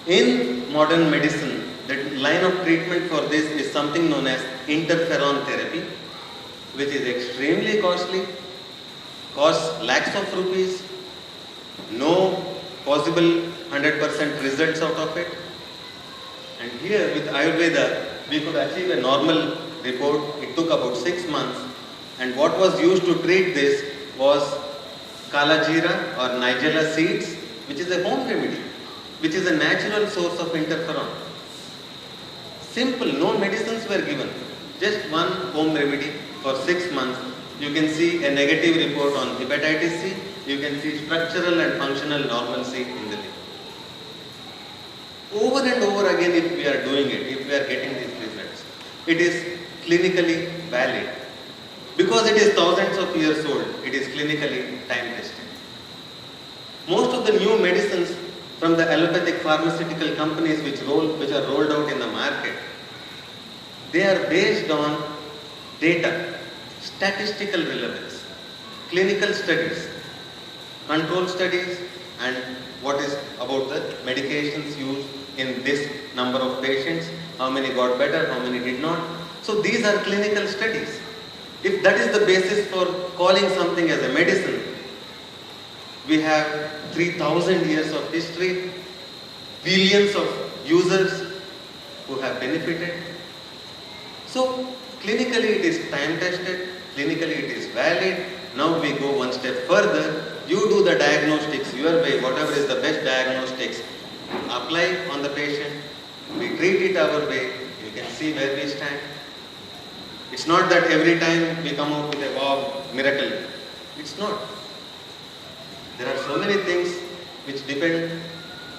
In modern medicine, the line of treatment for this is something known as interferon therapy, which is extremely costly, costs lakhs of rupees, no possible 100% results out of it. And here with Ayurveda, we could achieve a normal report. It took about 6 months. And what was used to treat this was Kala Jeera or Nigella seeds, which is a home remedy, which is a natural source of interferon. Simple, no medicines were given. Just one home remedy for 6 months. You can see a negative report on hepatitis C. You can see structural and functional normalcy in the liver. Over and over again, if we are doing it, if we are getting these results, it is clinically valid. Because it is thousands of years old, it is clinically time tested. Most of the new medicines from the allopathic pharmaceutical companies which are rolled out in the market, they are based on data, statistical relevance, clinical studies, control studies, and what is about the medications used in this number of patients, how many got better, how many did not. So these are clinical studies. If that is the basis for calling something as a medicine, we have 3,000 years of history, billions of users who have benefited. So clinically it is time tested, clinically it is valid. Now we go one step further. You do the diagnostics your way, whatever is the best diagnostics, apply on the patient, we treat it our way, you can see where we stand. It's not that every time we come out with a wow, miracle. It's not. There are so many things which depend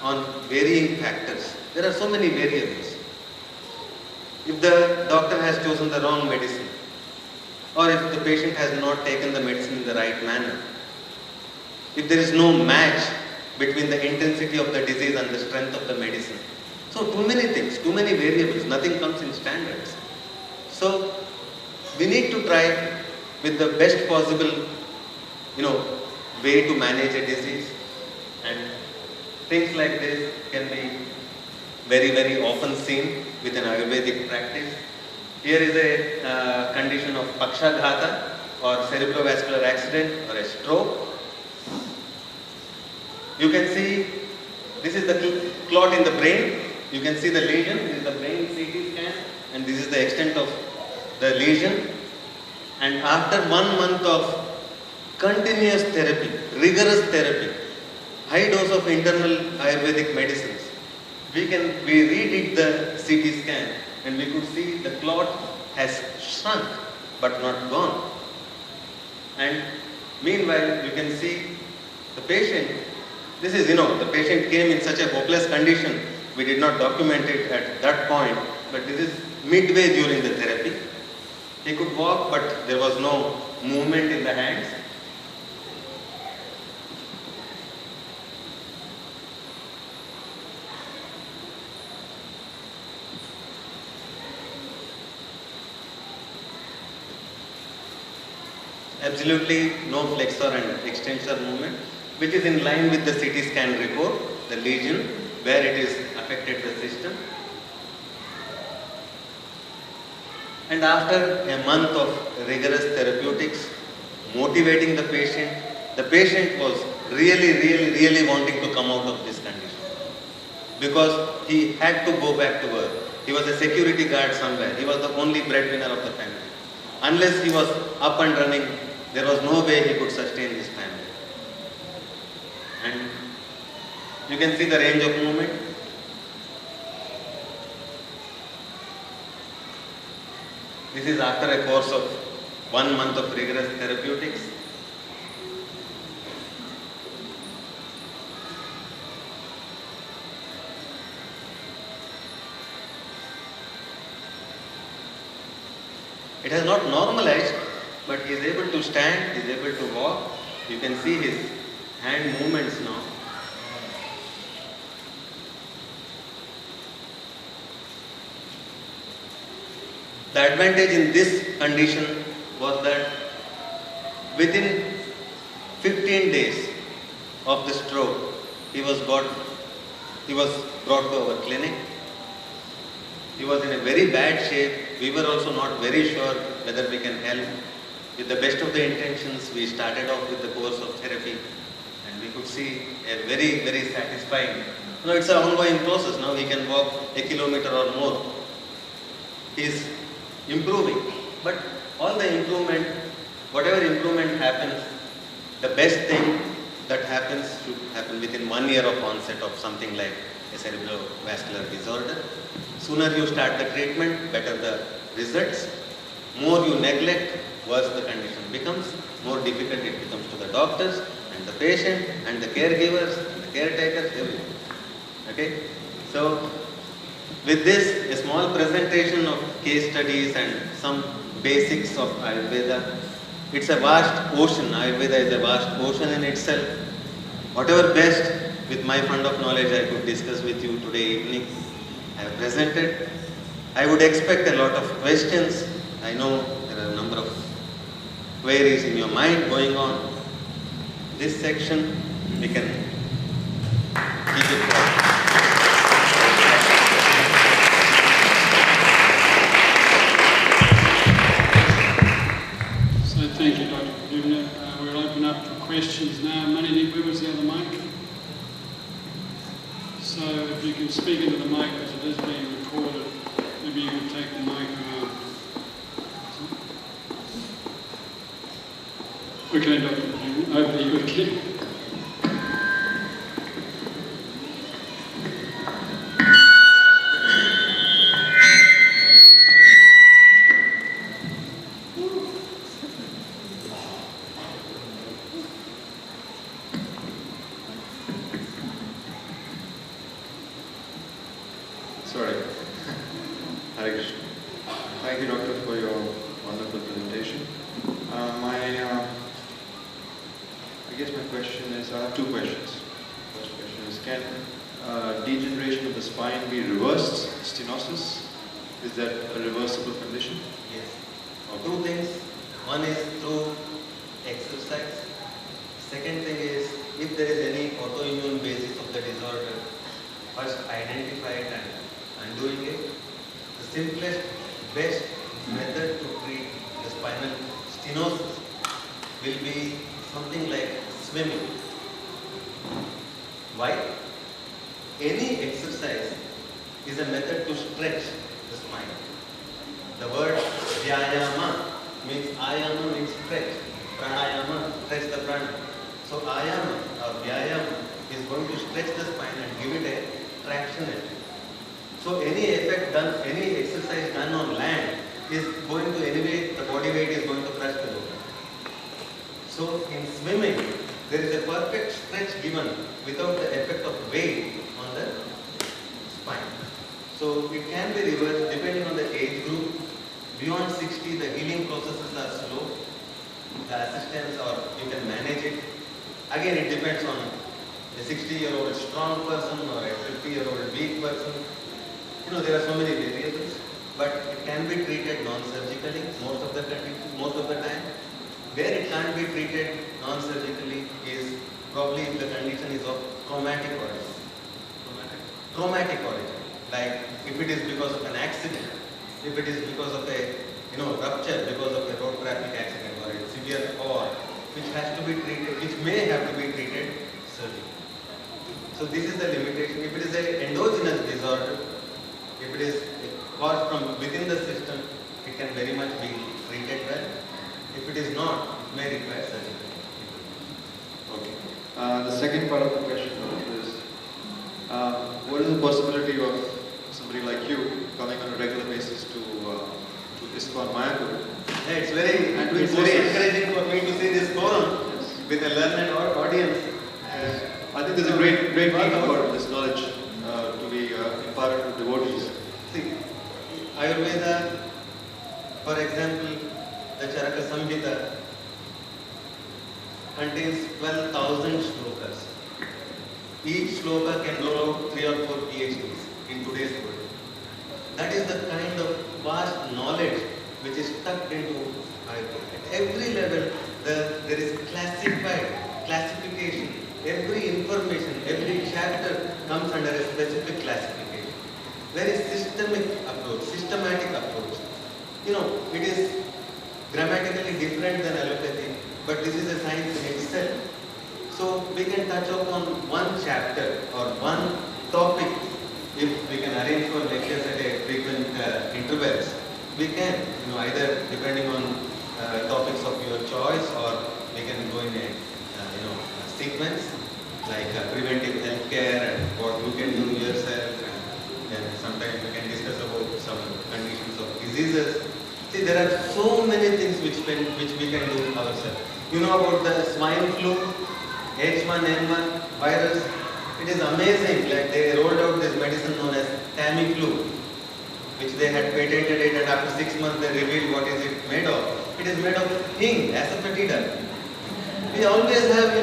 on varying factors. There are so many variables. If the doctor has chosen the wrong medicine, or if the patient has not taken the medicine in the right manner, if there is no match between the intensity of the disease and the strength of the medicine. So too many things, too many variables, nothing comes in standards. So we need to try with the best possible, way to manage a disease, and things like this can be very, very often seen with an Ayurvedic practice. Here is a condition of Pakshaghata or cerebrovascular accident or a stroke. You can see this is the clot in the brain. You can see the lesion. This is the brain CT scan, and this is the extent of the lesion. And after 1 month of continuous therapy, rigorous therapy, high dose of internal Ayurvedic medicines, we redid the CT scan and we could see the clot has shrunk but not gone. And meanwhile, you can see the patient, this is, the patient came in such a hopeless condition. We did not document it at that point, but this is midway during the therapy. He could walk, but there was no movement in the hands. Absolutely no flexor and extensor movement, which is in line with the CT scan report, the lesion, where it is affected the system. And after a month of rigorous therapeutics, motivating the patient was really wanting to come out of this condition, because he had to go back to work. He was a security guard somewhere. He was the only breadwinner of the family. Unless he was up and running, there was no way he could sustain his family. And you can see the range of movement. This is after a course of 1 month of rigorous therapeutics. It has not normalized, but he is able to stand, he is able to walk. You can see his hand movements now. The advantage in this condition was that within 15 days of the stroke, he was brought to our clinic. He was in a very bad shape. We were also not very sure whether we can help. With the best of the intentions, we started off with the course of therapy, and we could see a very, very satisfying. It's an ongoing process. Now he can walk 1 kilometer or more. He is improving. But all the improvement, whatever improvement happens, the best thing that happens should happen within 1 year of onset of something like a cerebrovascular disorder. Sooner you start the treatment, better the results. More you neglect, worse the condition becomes. More difficult it becomes to the doctors and the patient and the caregivers and the caretakers, everyone. Okay? So, with this, a small presentation of case studies and some basics of Ayurveda. It's a vast ocean. Ayurveda is a vast ocean in itself. Whatever best with my fund of knowledge I could discuss with you today evening, I have presented. I would expect a lot of questions. I know there are a number of queries in your mind going on. This section, we can keep it going. So thank you, Dr. Padubna. We'll open up for questions now. Manini, where was the other mic? So if you can speak into the mic, because it is being recorded, maybe you can take the mic around. Okay, Dr. Padubna, over to you again. Sorry. Hare Krishna. Thank you, Doctor, for your wonderful presentation. I guess my question is, I have two questions. First question is, can degeneration of the spine be reversed, stenosis? Is that a reversible condition? Yes. Okay. Two things. One is through exercise. Second thing is, if there is any autoimmune basis of the disorder, first identify it and undoing it. The simplest, best method to treat the spinal stenosis will be something like swimming. Why? Any exercise is a method to stretch the spine. The word vyayama means ayama means stretch. Pranayama, stretch the prana. So ayama or vyayama is going to stretch the spine and give it a traction effect. So any effect done, any exercise done on land is going to anyway, the body weight is going to crush the bone. So in swimming, there is a perfect stretch given without the effect of weight on the spine. So it can be reversed depending on the age group. Beyond 60, the healing processes are slow. The assistance or you can manage it. Again, it depends on a 60-year-old strong person or a 50-year-old weak person. You know, there are so many variables, but it can be treated non-surgically most of the time. Where it can't be treated non-surgically is probably if the condition is of traumatic origin. Traumatic origin. Like if it is because of an accident, if it is because of a rupture, because of a road traffic accident or a severe fall, which has to be treated, which may have to be treated surgically. So this is the limitation. If it is an endogenous disorder, if it is caused from within the system, it can very much be treated well. If it is not, it may require surgery. Okay. The second part of the question is, what is the possibility of somebody like you coming on a regular basis to ISKCON Mayapur? Yeah, it's very encouraging for me to see this forum with a learned audience. I think there's a great need for this knowledge to be imparted to devotees. See, Ayurveda, for example, the Charaka Samhita contains 12,000 shlokas. Each shloka can roll out 3 or 4 PhDs in today's world. That is the kind of vast knowledge which is tucked into Ayurveda. At every level, there is classification. Every information, every chapter comes under a specific classification. Very systematic approach. It is grammatically different than allopathy, but this is a science in itself. So we can touch upon one chapter or one topic. If we can arrange for lectures at a frequent intervals, we can, either depending on topics of your choice, or we can go in a sequence like preventive healthcare and what you can do yourself, and then sometimes we can discuss about some conditions of diseases. See, there are so many things which we can do ourselves. You know about the swine flu, H1N1 virus. It is amazing. Like they rolled out this medicine known as Tamiflu, which they had patented it, and after 6 months they revealed what is it made of. It is made of hing, asafoetida. We always have,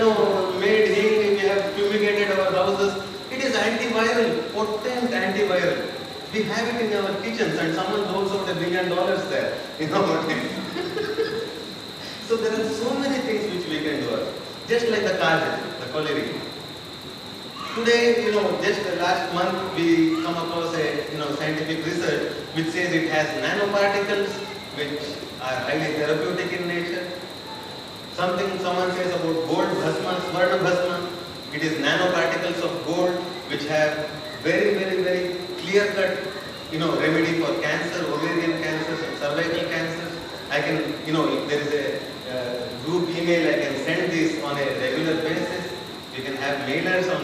made hing. We have fumigated our houses. It is antiviral, potent antiviral. We have it in our kitchens, and someone rolls out $1 billion there. So there are so many things which we can do. Just like the kajal, the cholera. Today, just last month we come across a scientific research which says it has nanoparticles which are highly therapeutic in nature. Someone says about gold bhasma, swarna bhasma. It is nanoparticles of gold which have very, very, very clear-cut, remedy for cancer, ovarian cancers, and cervical cancers. I can, if there is a group email, I can send this on a regular basis. You can have mailers on,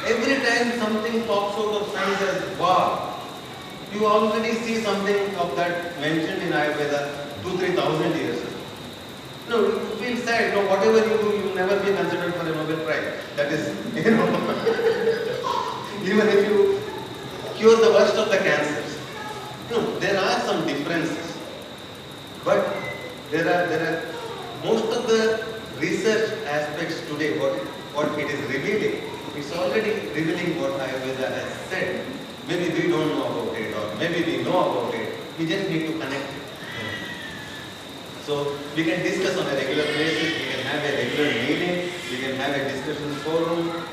every time something pops out of science as wow, you already see something of that mentioned in Ayurveda 2,000-3,000 years ago. You feel sad, whatever you do, you will never be considered for a Nobel Prize. That is, even if you cure the worst of the cancers. No, there are some differences, but there are most of the research aspects today, what it is revealing, it's already revealing what Ayurveda has said. Maybe we don't know about it, or maybe we know about it. We just need to connect it. So we can discuss on a regular basis. We can have a regular meeting. We can have a discussion forum.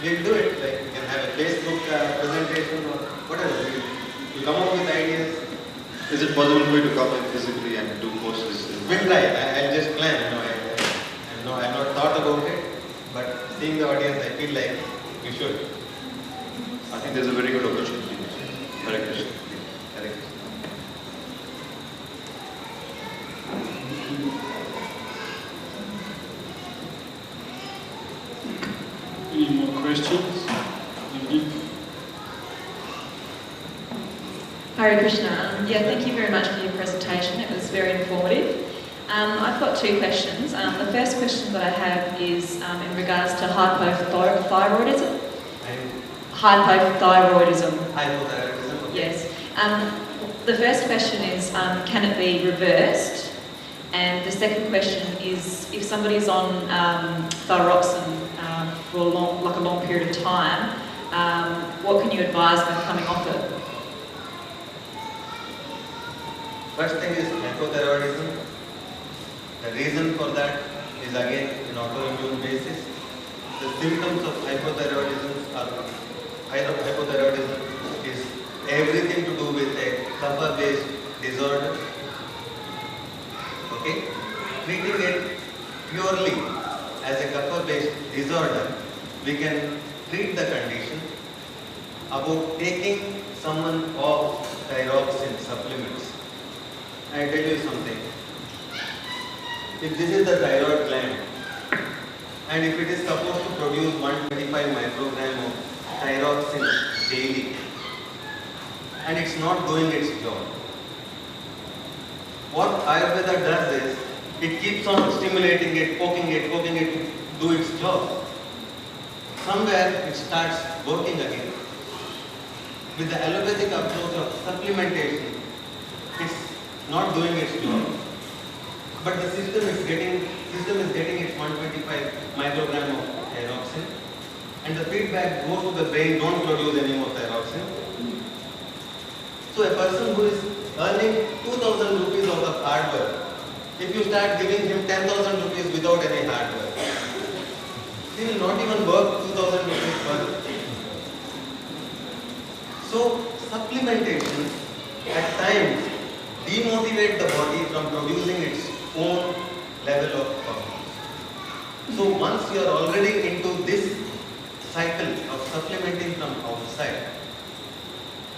We'll do it. Like we can have a Facebook presentation or whatever. We come up with ideas. Is it possible for you to come in physically and do courses? We'll try. I'll just plan. I've not thought about it, but seeing the audience, I feel like we should. I think there's a very good opportunity. Hare Krishna. Hare Krishna. Any more questions? Hare Krishna. Thank you very much for your presentation. It was very informative. I've got two questions. The first question that I have is in regards to hypothyroidism. Hypothyroidism. Hypothyroidism. Yes. The first question is, can it be reversed? And the second question is, if somebody's on thyroxine for a long period of time, what can you advise them coming off it? First thing is hypothyroidism. The reason for that is again an autoimmune basis. The symptoms of hypothyroidism is everything to do with a kapha-based disorder. Okay? Treating it purely as a kapha-based disorder, we can treat the condition. About taking someone off thyroxine supplements, I tell you something. If this is the thyroid gland, and if it is supposed to produce 125 microgram of thyroxine daily, and it's not doing its job, what Ayurveda does is, it keeps on stimulating it, poking it to do its job. Somewhere it starts working again. With the allopathic approach of supplementation, it's not doing its job. But the system is getting its 125 microgram of thyroxine, and the feedback goes to the brain, don't produce any more thyroxine. So a person who is earning 2,000 rupees out of hard work, if you start giving him 10,000 rupees without any hard work, he will not even work 2,000 rupees per. So supplementation at times demotivate the body from producing its own level of performance. So once you are already into this cycle of supplementing from outside,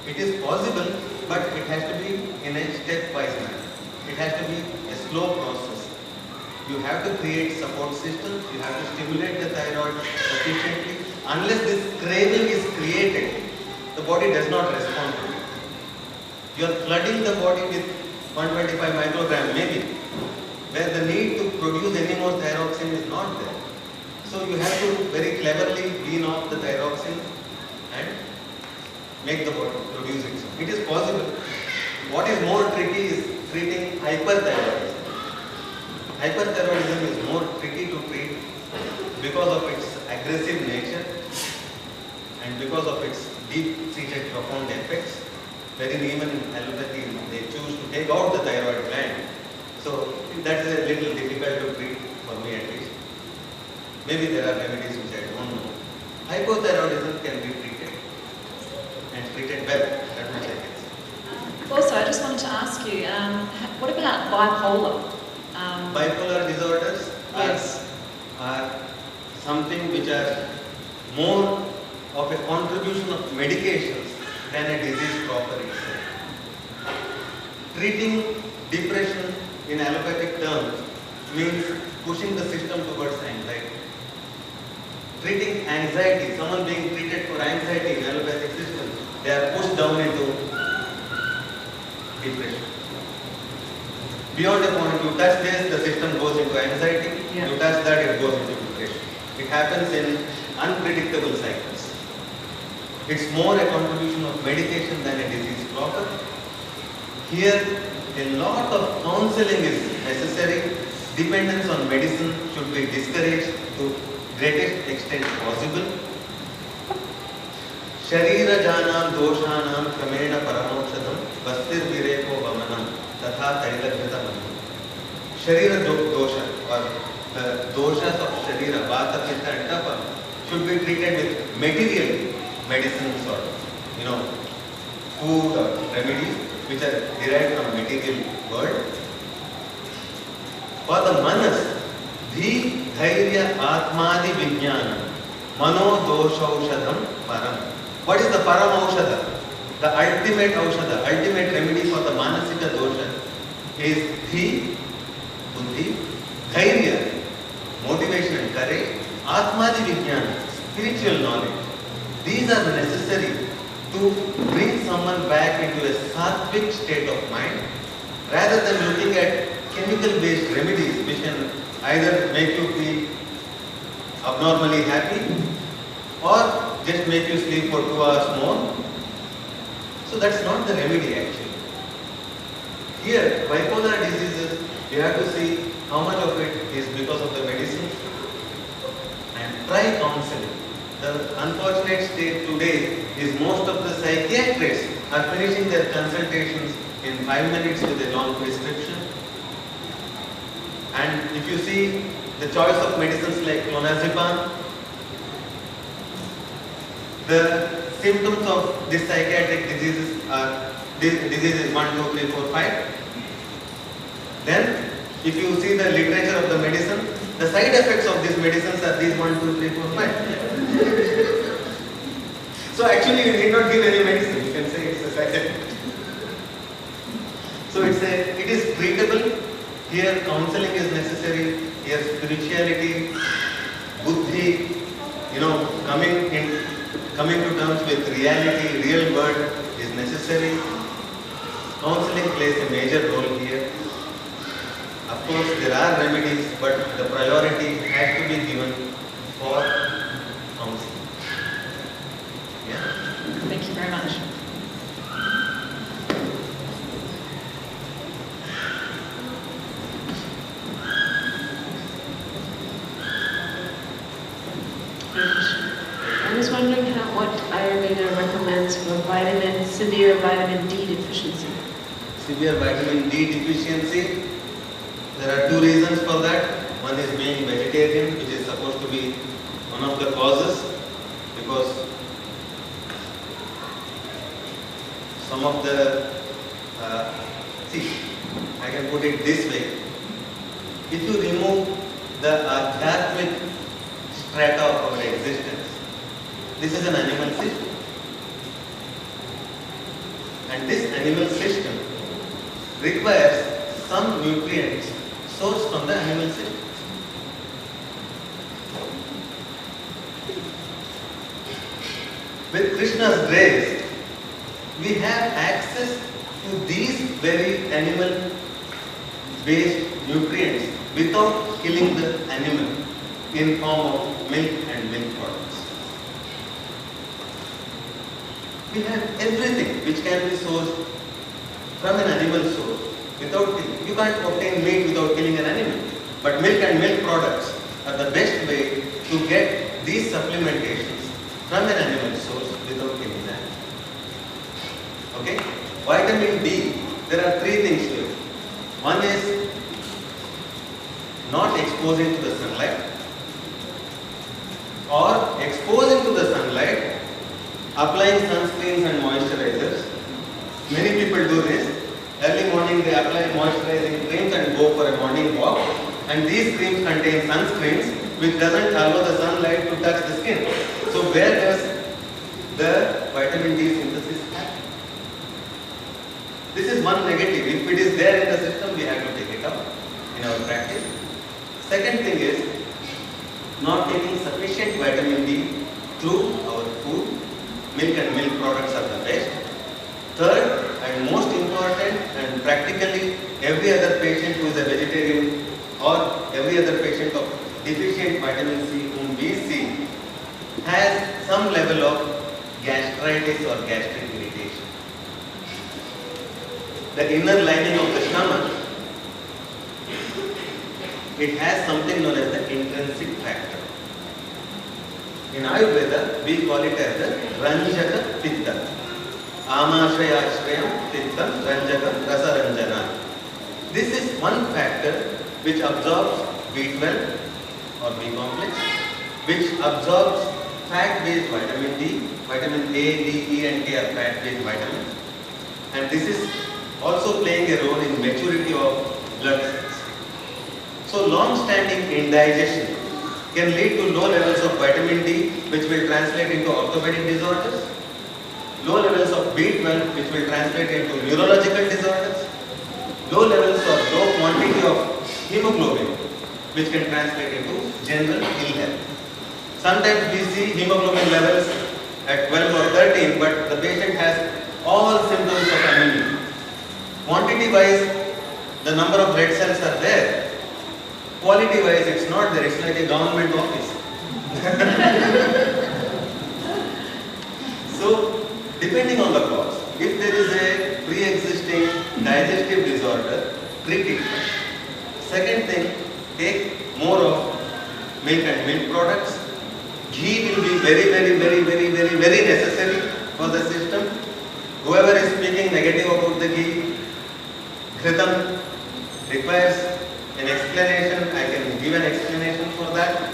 it is possible, but it has to be in a stepwise manner. It has to be a slow process. You have to create support systems, you have to stimulate the thyroid sufficiently. Unless this craving is created, the body does not respond to it. You are flooding the body with 125 microgram maybe, where the need to produce any more thyroxine is not there. So you have to very cleverly wean off the thyroxine and make the body produce it. It is possible. What is more tricky is treating hyperthyroidism. Hyperthyroidism is more tricky to treat because of its aggressive nature and because of its deep-seated profound effects, wherein even in allopathy they choose to take out the thyroid gland. So that's a little difficult to treat for me at least. Maybe there are remedies which I don't know. Hypothyroidism can be treated and treated well. That much I can say. Also, I just wanted to ask you, what about bipolar? Bipolar disorders are something which are more of a contribution of medications than a disease proper itself. Treating depression in allopathic terms means pushing the system towards anxiety. Treating anxiety, someone being treated for anxiety in allopathic system, they are pushed down into depression. Beyond a point, you touch this, the system goes into anxiety. Yeah. You touch that, it goes into depression. It happens in unpredictable cycles. It's more a contribution of medication than a disease proper. Here, a lot of counseling is necessary. Dependence on medicine should be discouraged to greatest extent possible. Sharira janam doshanam kramena paramokshadam vastir vireko vamanam tatha tailaghyata manam. Sharira dosha or the doshas of Sharira, Vata, Pitta and Kapha should be treated with material medicines or food or remedies which are derived from material world. For the manas, dhi, dhairya, atmadi, vijnana, mano doshaushadam param. What is the param aushadha? The ultimate aushadha, ultimate remedy for the manasika dosha is dhi, buddhi, dhairya, motivation and courage, atmadi vijnana, spiritual knowledge. These are necessary to bring someone back into a sattvic state of mind rather than looking at chemical based remedies which can either make you feel abnormally happy or just make you sleep for 2 hours more. So that's not the remedy actually. Here, bipolar diseases, you have to see how much of it is because of the medicines and try counseling. The unfortunate state today is most of the psychiatrists are finishing their consultations in 5 minutes with a long prescription. And if you see the choice of medicines like clonazepam, the symptoms of these psychiatric diseases are diseases 1, 2, 3, 4, 5. Then, if you see the literature of the medicine, the side effects of these medicines are these 1, 2, 3, 4, 5. So actually, you need not give any medicine. You can say it's a side effect. So it is treatable. Here, counseling is necessary. Here, spirituality, buddhi, coming to terms with reality, real world is necessary. Counseling plays a major role here. Of course, there are remedies, but the priority has to be given for counseling. Yeah. Thank you very much. I was wondering what Ayurveda recommends for severe vitamin D deficiency. Severe vitamin D deficiency, there are 2 reasons for that. One is being vegetarian, which is supposed to be one of the causes, because some of the, I can put it this way. If you remove the adhyatmic strata of our existence, this is an animal system. And this animal system requires some nutrients sourced from the animal system. With Krishna's grace, we have access to these very animal-based nutrients without killing the animal in form of milk and milk products. We have everything which can be sourced from an animal source without killing. You can't obtain meat without killing an animal. But milk and milk products are the best way to get these supplementations from an animal source without killing the animal. Okay? Vitamin D, there are 3 things to it. One is not exposing to the sunlight, or exposing to the sunlight, applying sunscreens and moisturizers. Many people do this. Early morning they apply moisturizing creams and go for a morning walk. And these creams contain sunscreens which doesn't allow the sunlight to touch the skin. So where does the vitamin D synthesis happen? This is one negative. If it is there in the system, we have to take it out in our practice. Second thing is not taking sufficient vitamin D through our food. Milk and milk products are the best. Third and most important, and practically every other patient who is a vegetarian or every other patient of deficient vitamin C whom we see has some level of gastritis or gastric irritation. The inner lining of the stomach, it has something known as the intrinsic factor. In Ayurveda, we call it as the Ranjaka Pitta. Amashayashrayam Pittam Ranjakam Rasaranjana. This is one factor which absorbs B12 or B complex, which absorbs fat-based vitamin D, vitamin A, D, E and K are fat-based vitamins. And this is also playing a role in maturity of blood cells. So long-standing indigestion can lead to low levels of vitamin D, which will translate into orthopedic disorders, low levels of B12, which will translate into neurological disorders, low levels or low quantity of hemoglobin, which can translate into general ill health. Sometimes we see hemoglobin levels at 12 or 13, but the patient has all symptoms of anemia. Quantity wise, the number of red cells are there. Quality wise, it's not there. It's like a government office. So, depending on the cause, if there is a pre-existing digestive disorder, treat it. Second thing, take more of milk and milk products. Ghee will be very necessary for the system. Whoever is speaking negative about the ghee, Ghritam requires an explanation. I can give an explanation for that.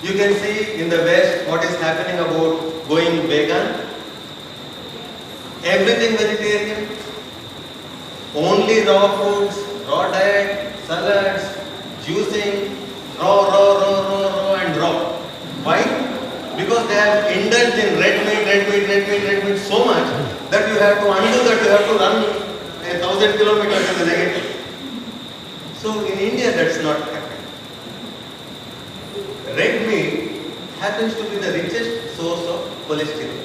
You can see in the West what is happening about going vegan. Everything vegetarian, only raw foods, raw diet, salads, juicing, raw and raw. Why? Because they have indulged in red meat so much that you have to undo that, you have to run 1,000 kilometers in the negative. So in India that's not happening. Red meat happens to be the richest source of cholesterol.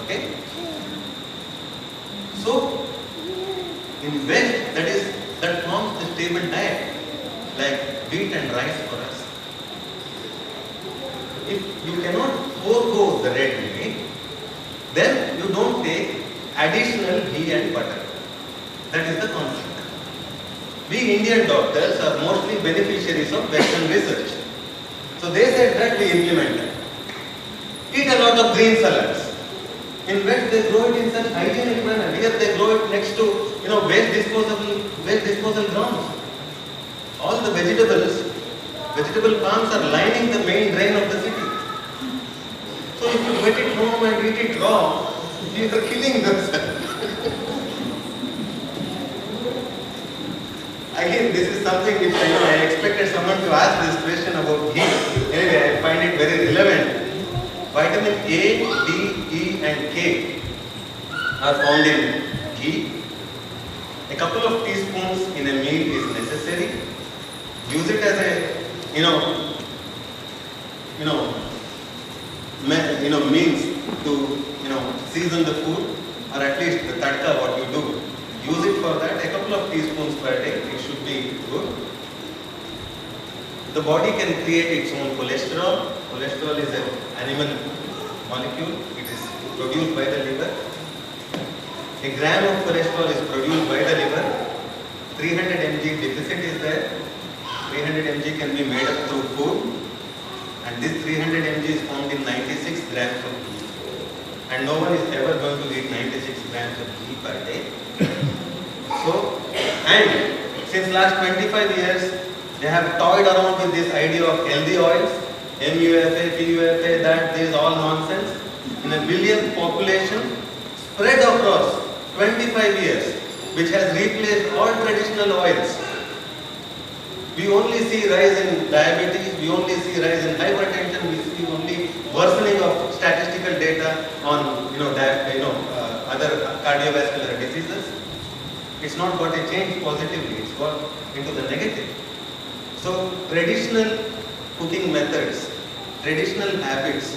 Okay? So in West that forms the stable diet, like wheat and rice for us. If you cannot forego the red meat, then you don't take additional ghee and butter. That is the concept. We Indian doctors are mostly beneficiaries of Western research. So they said that we implement that. Eat a lot of green salads. In West they grow it in such hygienic manner. Here they grow it next to waste disposal grounds. All the vegetable farms are lining the main drain of the city. So if you get it home and eat it raw, you are killing yourself. Again, this is something which I expected someone to ask this question about ghee. Anyway, I find it very relevant. Vitamin A, D, E and K are found in ghee. A couple of teaspoons in a meal is necessary. Use it as a means to season the food, or at least the tadka what you do. Use it for that. A couple of teaspoons per day, it should be good. The body can create its own cholesterol. Cholesterol is an animal molecule. It is produced by the liver. A gram of cholesterol is produced by the liver. 300 mg deficit is there. 300 mg can be made up through food. And this 300 mg is found in 96 grams of ghee. And no one is ever going to eat 96 grams of ghee per day. So, and since last 25 years, they have toyed around with this idea of healthy oils, MUFA, PUFA, that is all nonsense. In a billion population, spread across 25 years, which has replaced all traditional oils. We only see rise in diabetes, we only see rise in hypertension, we see only worsening of statistical data on other cardiovascular diseases. It's not got a change positively, it's got into the negative. So traditional cooking methods, traditional habits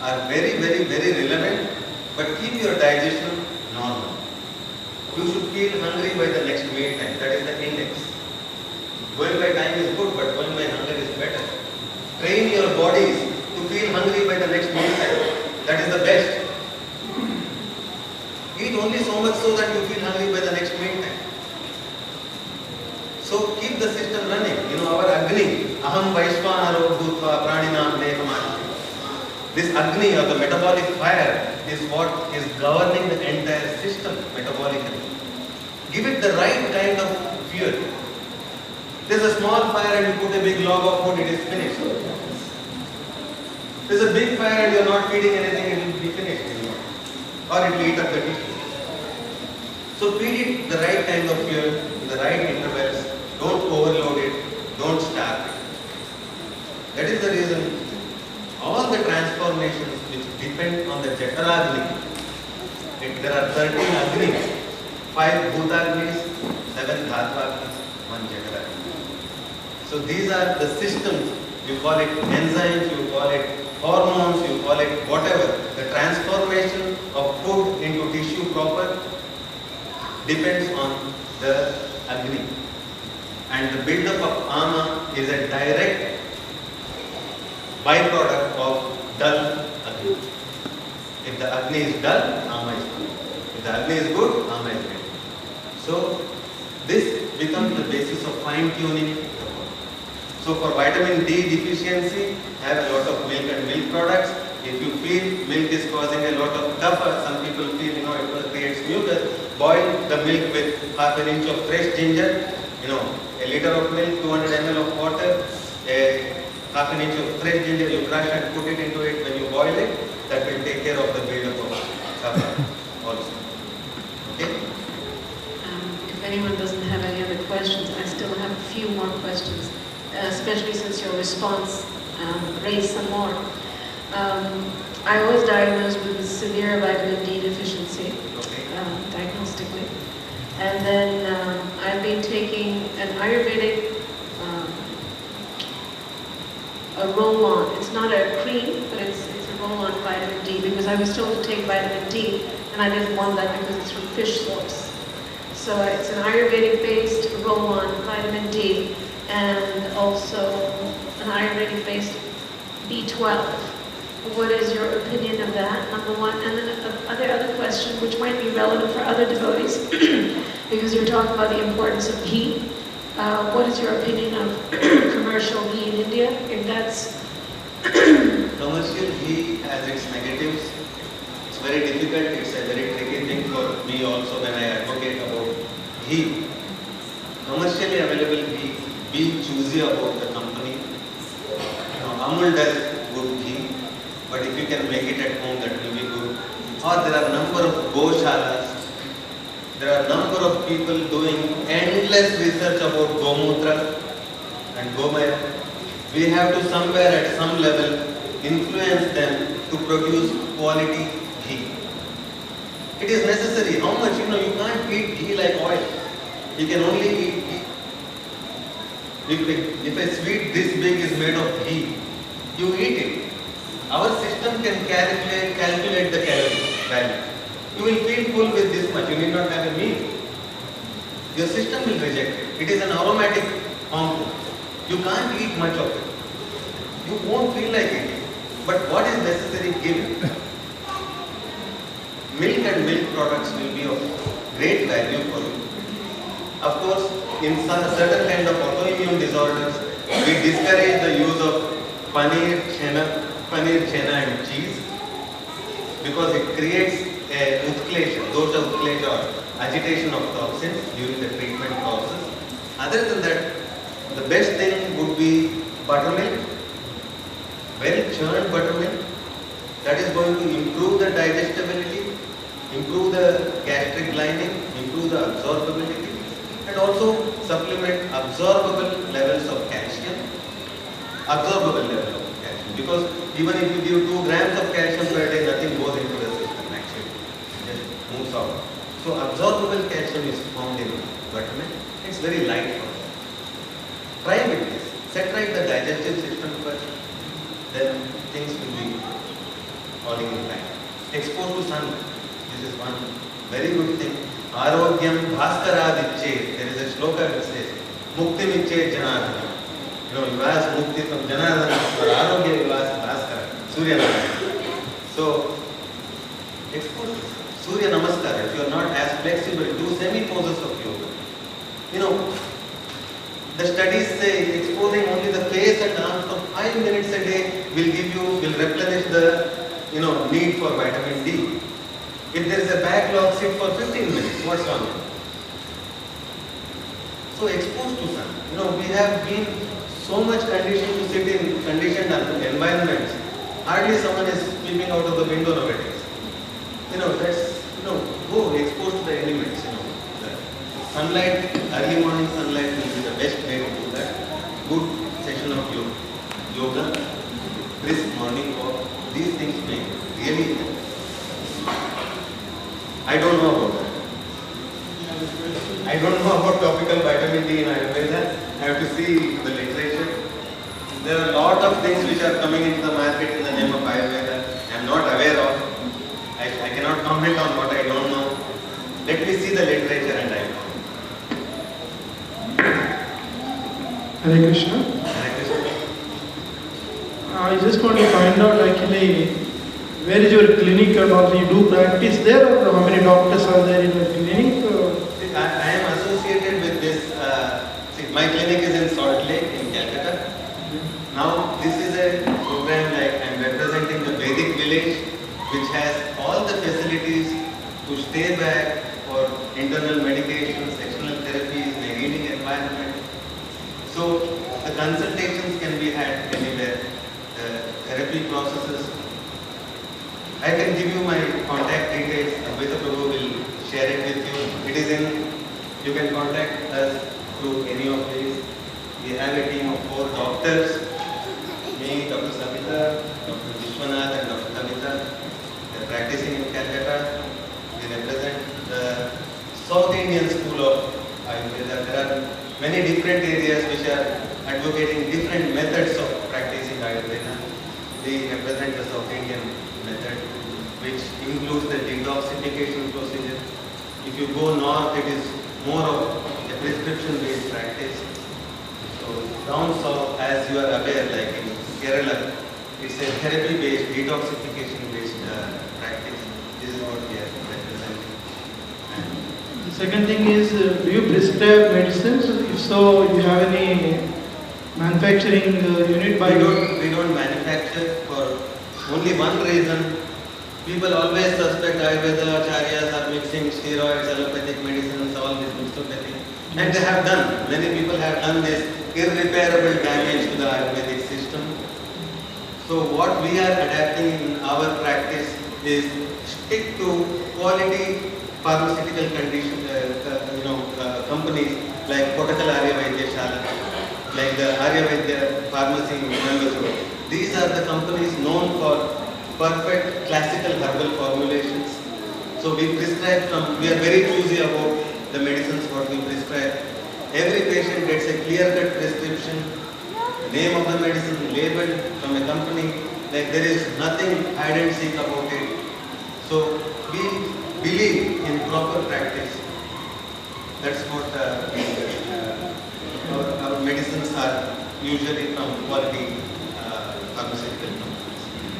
are very relevant, but keep your digestion normal. You should feel hungry by the next meal time, that is the index. Going by time is good, but going by hunger is better. Train your body only so much so that you feel hungry by the next meal time. So keep the system running. Our Agni, Aham Vaishvanaro Bhutva Praninam Dehamati. This Agni or the metabolic fire is what is governing the entire system metabolically. Give it the right kind of fuel. There's a small fire and you put a big log of food, it is finished. There's a big fire and you're not feeding anything, it will be finished. Or it will eat up the tissue. So feed it the right kind of fuel, in the right intervals. Don't overload it, don't starve it. That is the reason all the transformations which depend on the Jataragni, there are 13 Agnis, 5 Bhutagnis, 7 Dhatvagnis, 1 Jataragni. So these are the systems, you call it enzymes, you call it hormones, you call it whatever. The transformation of food into tissue proper depends on the Agni. And the build-up of Ama is a direct byproduct of dull Agni. If the Agni is dull, Ama is good. If the Agni is good, Ama is good. So this becomes the basis of fine-tuning the body. So for vitamin D deficiency, have a lot of milk and milk products. If you feel milk is causing a lot of tougher, some people feel it creates mucus, boil the milk with half an inch of fresh ginger, a liter of milk, 200 ml of water, half an inch of fresh ginger, you crush and put it into it. When you boil it, that will take care of the buildup of kapha also. Okay? If anyone doesn't have any other questions, I still have a few more questions, especially since your response raised some more. I was diagnosed with severe vitamin D deficiency, diagnostically. And then I've been taking an Ayurvedic a roll-on. It's not a cream, but it's a roll-on vitamin D, because I was told to take vitamin D, and I didn't want that because it's from fish source. So it's an Ayurvedic-based roll-on vitamin D, and also an Ayurvedic-based B12. What is your opinion of that, number one? And then other question, which might be relevant for other devotees, because you're talking about the importance of ghee. What is your opinion of commercial ghee in India? If that's commercial ghee has its negatives. It's very difficult. It's a very tricky thing for me also when I advocate about ghee. Commercially available ghee, be choosy about the company. Amul does good ghee, but if you can make it at home, that will be good. Or there are a number of goshalas. There are a number of people doing endless research about Gomutra and Gomaya. We have to somewhere at some level influence them to produce quality ghee. It is necessary. How much? You can't eat ghee like oil. You can only eat ghee. If a sweet this big is made of ghee, you eat it. Our system can calculate the calorie value. You will feel full with this much. You need not have a meal. Your system will reject it. It is an aromatic compound. You can't eat much of it. You won't feel like eating. But what is necessary, give it. Milk and milk products will be of great value for you. Of course, in certain kind of autoimmune disorders, we discourage the use of paneer, chena and cheese, because it creates a utklesha, dosha utklesha, or agitation of toxins during the treatment process. Other than that, the best thing would be buttermilk, well churned buttermilk. That is going to improve the digestibility, improve the gastric lining, improve the absorbability, and also supplement absorbable levels of calcium. Because even if you give 2 grams of calcium per day, nothing goes into the system actually. It just moves out. So absorbable calcium is found in buttermilk. It's very light for us. Try with this. Set right the digestive system first. Then things will be falling in line. Expose to sun. This is one very good thing. Arogyam bhaskaradiche. There is a shloka which says, Mukti miche janardana. You ask Mukti from Janardana, or Arogya you ask Bhaskara, Surya Namaskar. So, expose Surya Namaskar. If you are not poses of yoga. You know, the studies say exposing only the face and arms for 5 minutes a day will replenish the, need for vitamin D. If there is a backlog, sit for 15 minutes. What's wrong? So exposed to sun. We have been so much conditioned to sit in conditioned environments. Hardly someone is peeping out of the window nowadays. Go exposed to the elements. The sunlight, early morning sunlight will be the best way to do that. Good session of yoga, brisk morning walk. These things may really help. I don't know about that. I don't know about topical vitamin D in Ayurveda. I have to see the literature. There are a lot of things which are coming into the market in the name of Ayurveda. I am not aware of. I cannot comment on what I don't know. Let me see the literature and I know. Hare Krishna. Hare Krishna. I just want to find out actually where is your clinic and all. You do practice there, or how many doctors are there in your clinic? I am associated with this. My clinic is in Salt Lake in Calcutta. Now this is a program like I am representing the Vedic village, which has all the facilities to stay back for internal medication, sectional therapies, a healing environment. So the consultations can be had anywhere. The therapy processes. I can give you my contact details. Advaita Prabhu will share it with you. It is in. You can contact us through any of these. We have a team of 4 doctors. Me, Dr. Savita, Dr. Vishwanath and Dr. Kavita. They are practicing in Calcutta. We represent the South Indian School of Ayurveda. There are many different areas which are advocating different methods of practicing Ayurveda. We represent the South Indian method, which includes the detoxification procedure. If you go north, it is more of a prescription-based practice. So down south, as you are aware, like in Kerala, it's a therapy-based, detoxification-based practice. This is what we are representing. The second thing is, do you prescribe medicines? If so, you have any manufacturing unit by? We don't manufacture for only one reason. People always suspect Ayurveda acharyas are mixing steroids, allopathic medicines, all this mixopathy. And they have done. Many people have done this irreparable damage to the Ayurvedic system. So what we are adapting in our practice is stick to quality pharmaceutical companies like Kotakal Arya Vaidya Shala, like the Arya Vaidya pharmacy in Coimbatore. These are the companies known for perfect classical herbal formulations. So we are very choosy about the medicines what we prescribe. Every patient gets a clear-cut prescription, name of the medicine labeled from a company, like there is nothing hide and seek about it. So we believe in proper practice. That's what our medicines are usually from quality pharmaceutical companies.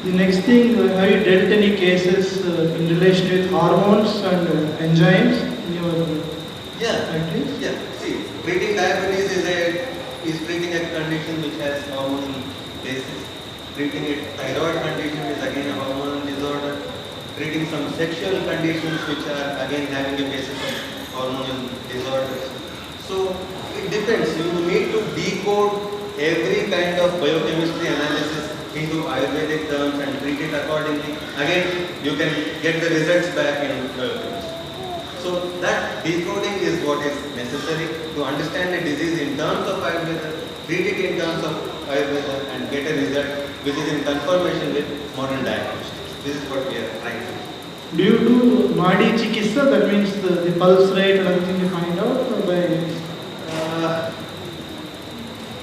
The next thing, have you dealt any cases in relation with hormones and enzymes in your practice? Yeah. See, treating diabetes is treating a condition which has hormonal basis. Treating a thyroid condition is again a hormonal disorder. Treating some sexual conditions which are again having a basis of hormonal disorders. So it depends. You need to decode every kind of biochemistry analysis into Ayurvedic terms and treat it accordingly. Again, you can get the results back in biochemistry. So that decoding is what is necessary to understand a disease in terms of Ayurveda, treat it in terms of Ayurveda and get a result which is in conformation with modern diagnostics. This is what we are trying to do. Do you do Nadi Chikitsa? That means the pulse rate and everything you find out by?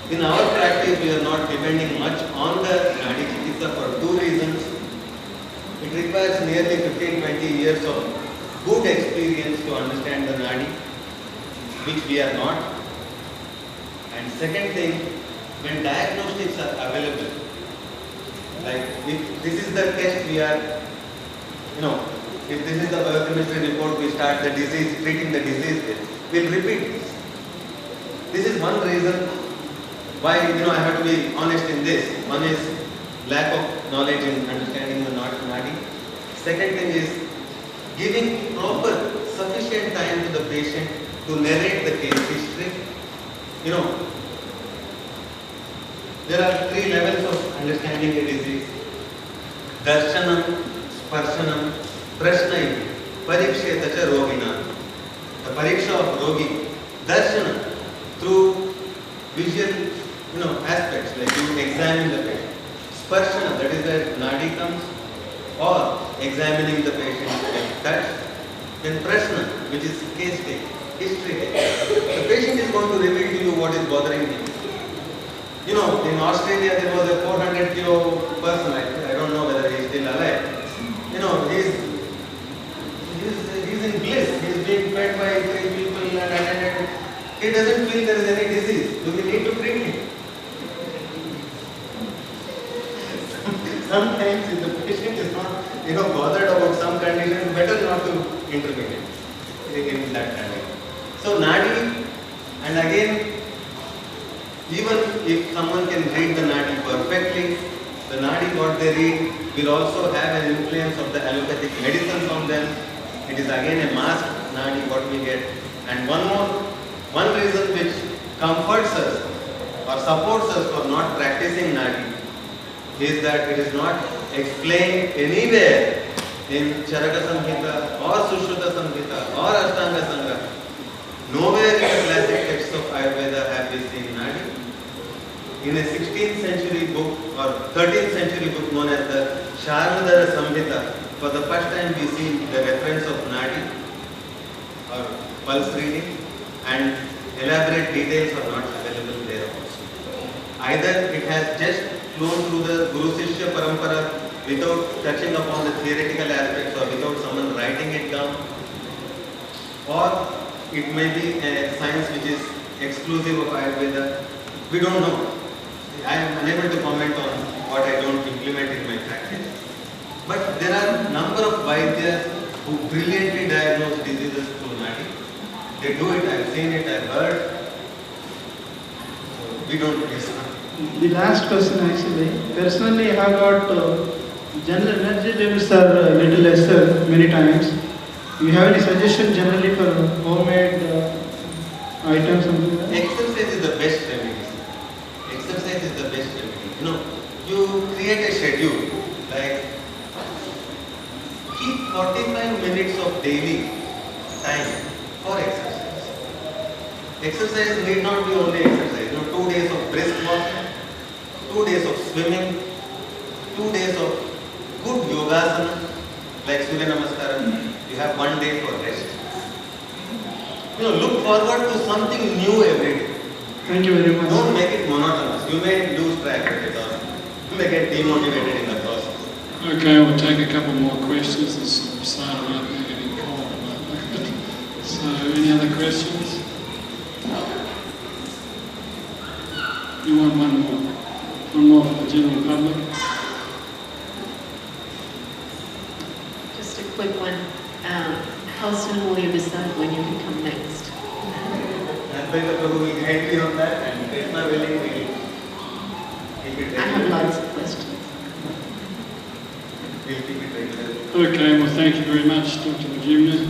In our practice, we are not depending much on the Nadi Chikitsa for 2 reasons. It requires nearly 15-20 years of good experience to understand the Nadi, which we are not. And second thing, when diagnostics are available, like if this is the test we are, If this is the biochemistry report, we start the disease, treating the disease with, we'll repeat this. This is one reason why, I have to be honest in this. One is lack of knowledge and understanding the nadi. Second thing is giving proper, sufficient time to the patient to narrate the case history. There are 3 levels of understanding a disease. Darshanam, Sparshanam, Prashnai, Pariksheta cha Rogina. The pariksha of rogi, Darshanam, through visual aspects, like you examine the patient. Sparshana, that is where nadi comes, or examining the patient with touch. Then Prashna, which is case take, history take. The patient is going to reveal to you what is bothering him. In Australia there was a 400 kilo person, I don't know whether he is still alive. He's in bliss, he is being fed by 3 people and attended. He doesn't feel there is any disease. Do we need to treat him? Sometimes if the patient is not bothered about some condition, better not to intervene in that condition. So nadi, and again, even if someone can read the nadi perfectly, the nadi what they read will also have an influence of the allopathic medicines on them. It is again a masked nadi what we get. And one reason which comforts us or supports us for not practicing nadi is that it is not explained anywhere in Charaka Samhita or Sushruta Samhita or Ashtanga Sangraha. Nowhere in the classic texts of Ayurveda have we seen nadi. In a 16th century book or 13th century book known as the Sharmadara Samhita, for the first time we see the reference of nadi or pulse reading, and elaborate details are not available there also. Either it has just flown through the Guru Shishya Parampara without touching upon the theoretical aspects or without someone writing it down, or it may be a science which is exclusive of Ayurveda. We don't know. I am unable to comment on what I don't implement in my practice. But there are a number of Vaidyas who brilliantly diagnose diseases through nadi. They do it, I have seen it, I have heard. So we don't miss it. The last question actually. Personally, I have got general energy levels are a little lesser many times. Do you have any suggestion generally for homemade items? Something like that? Exercise is the best remedy. Exercise is the best remedy. You create a schedule, like keep 45 minutes of daily time for exercise. Exercise need not be only exercise. 2 days of brisk walking, 2 days of swimming, 2 days of good yogasana, like Surya Namaskaram. You have 1 day for rest. Look forward to something new every day. Thank you very much. Don't make it monotonous. You may lose track of it or you may get demotivated in the process. Okay, we'll take a couple more questions. There's some cider out there getting cold at the moment. So, any other questions? You want one more? One more for the general public? Just a quick one. How soon will you decide when you can come next? Advaita Prabhu will guide me on that, and Krishna willing we will keep it regular. I have lots of questions. We'll keep it regular. Okay, well thank you very much, Dr. Majumdar.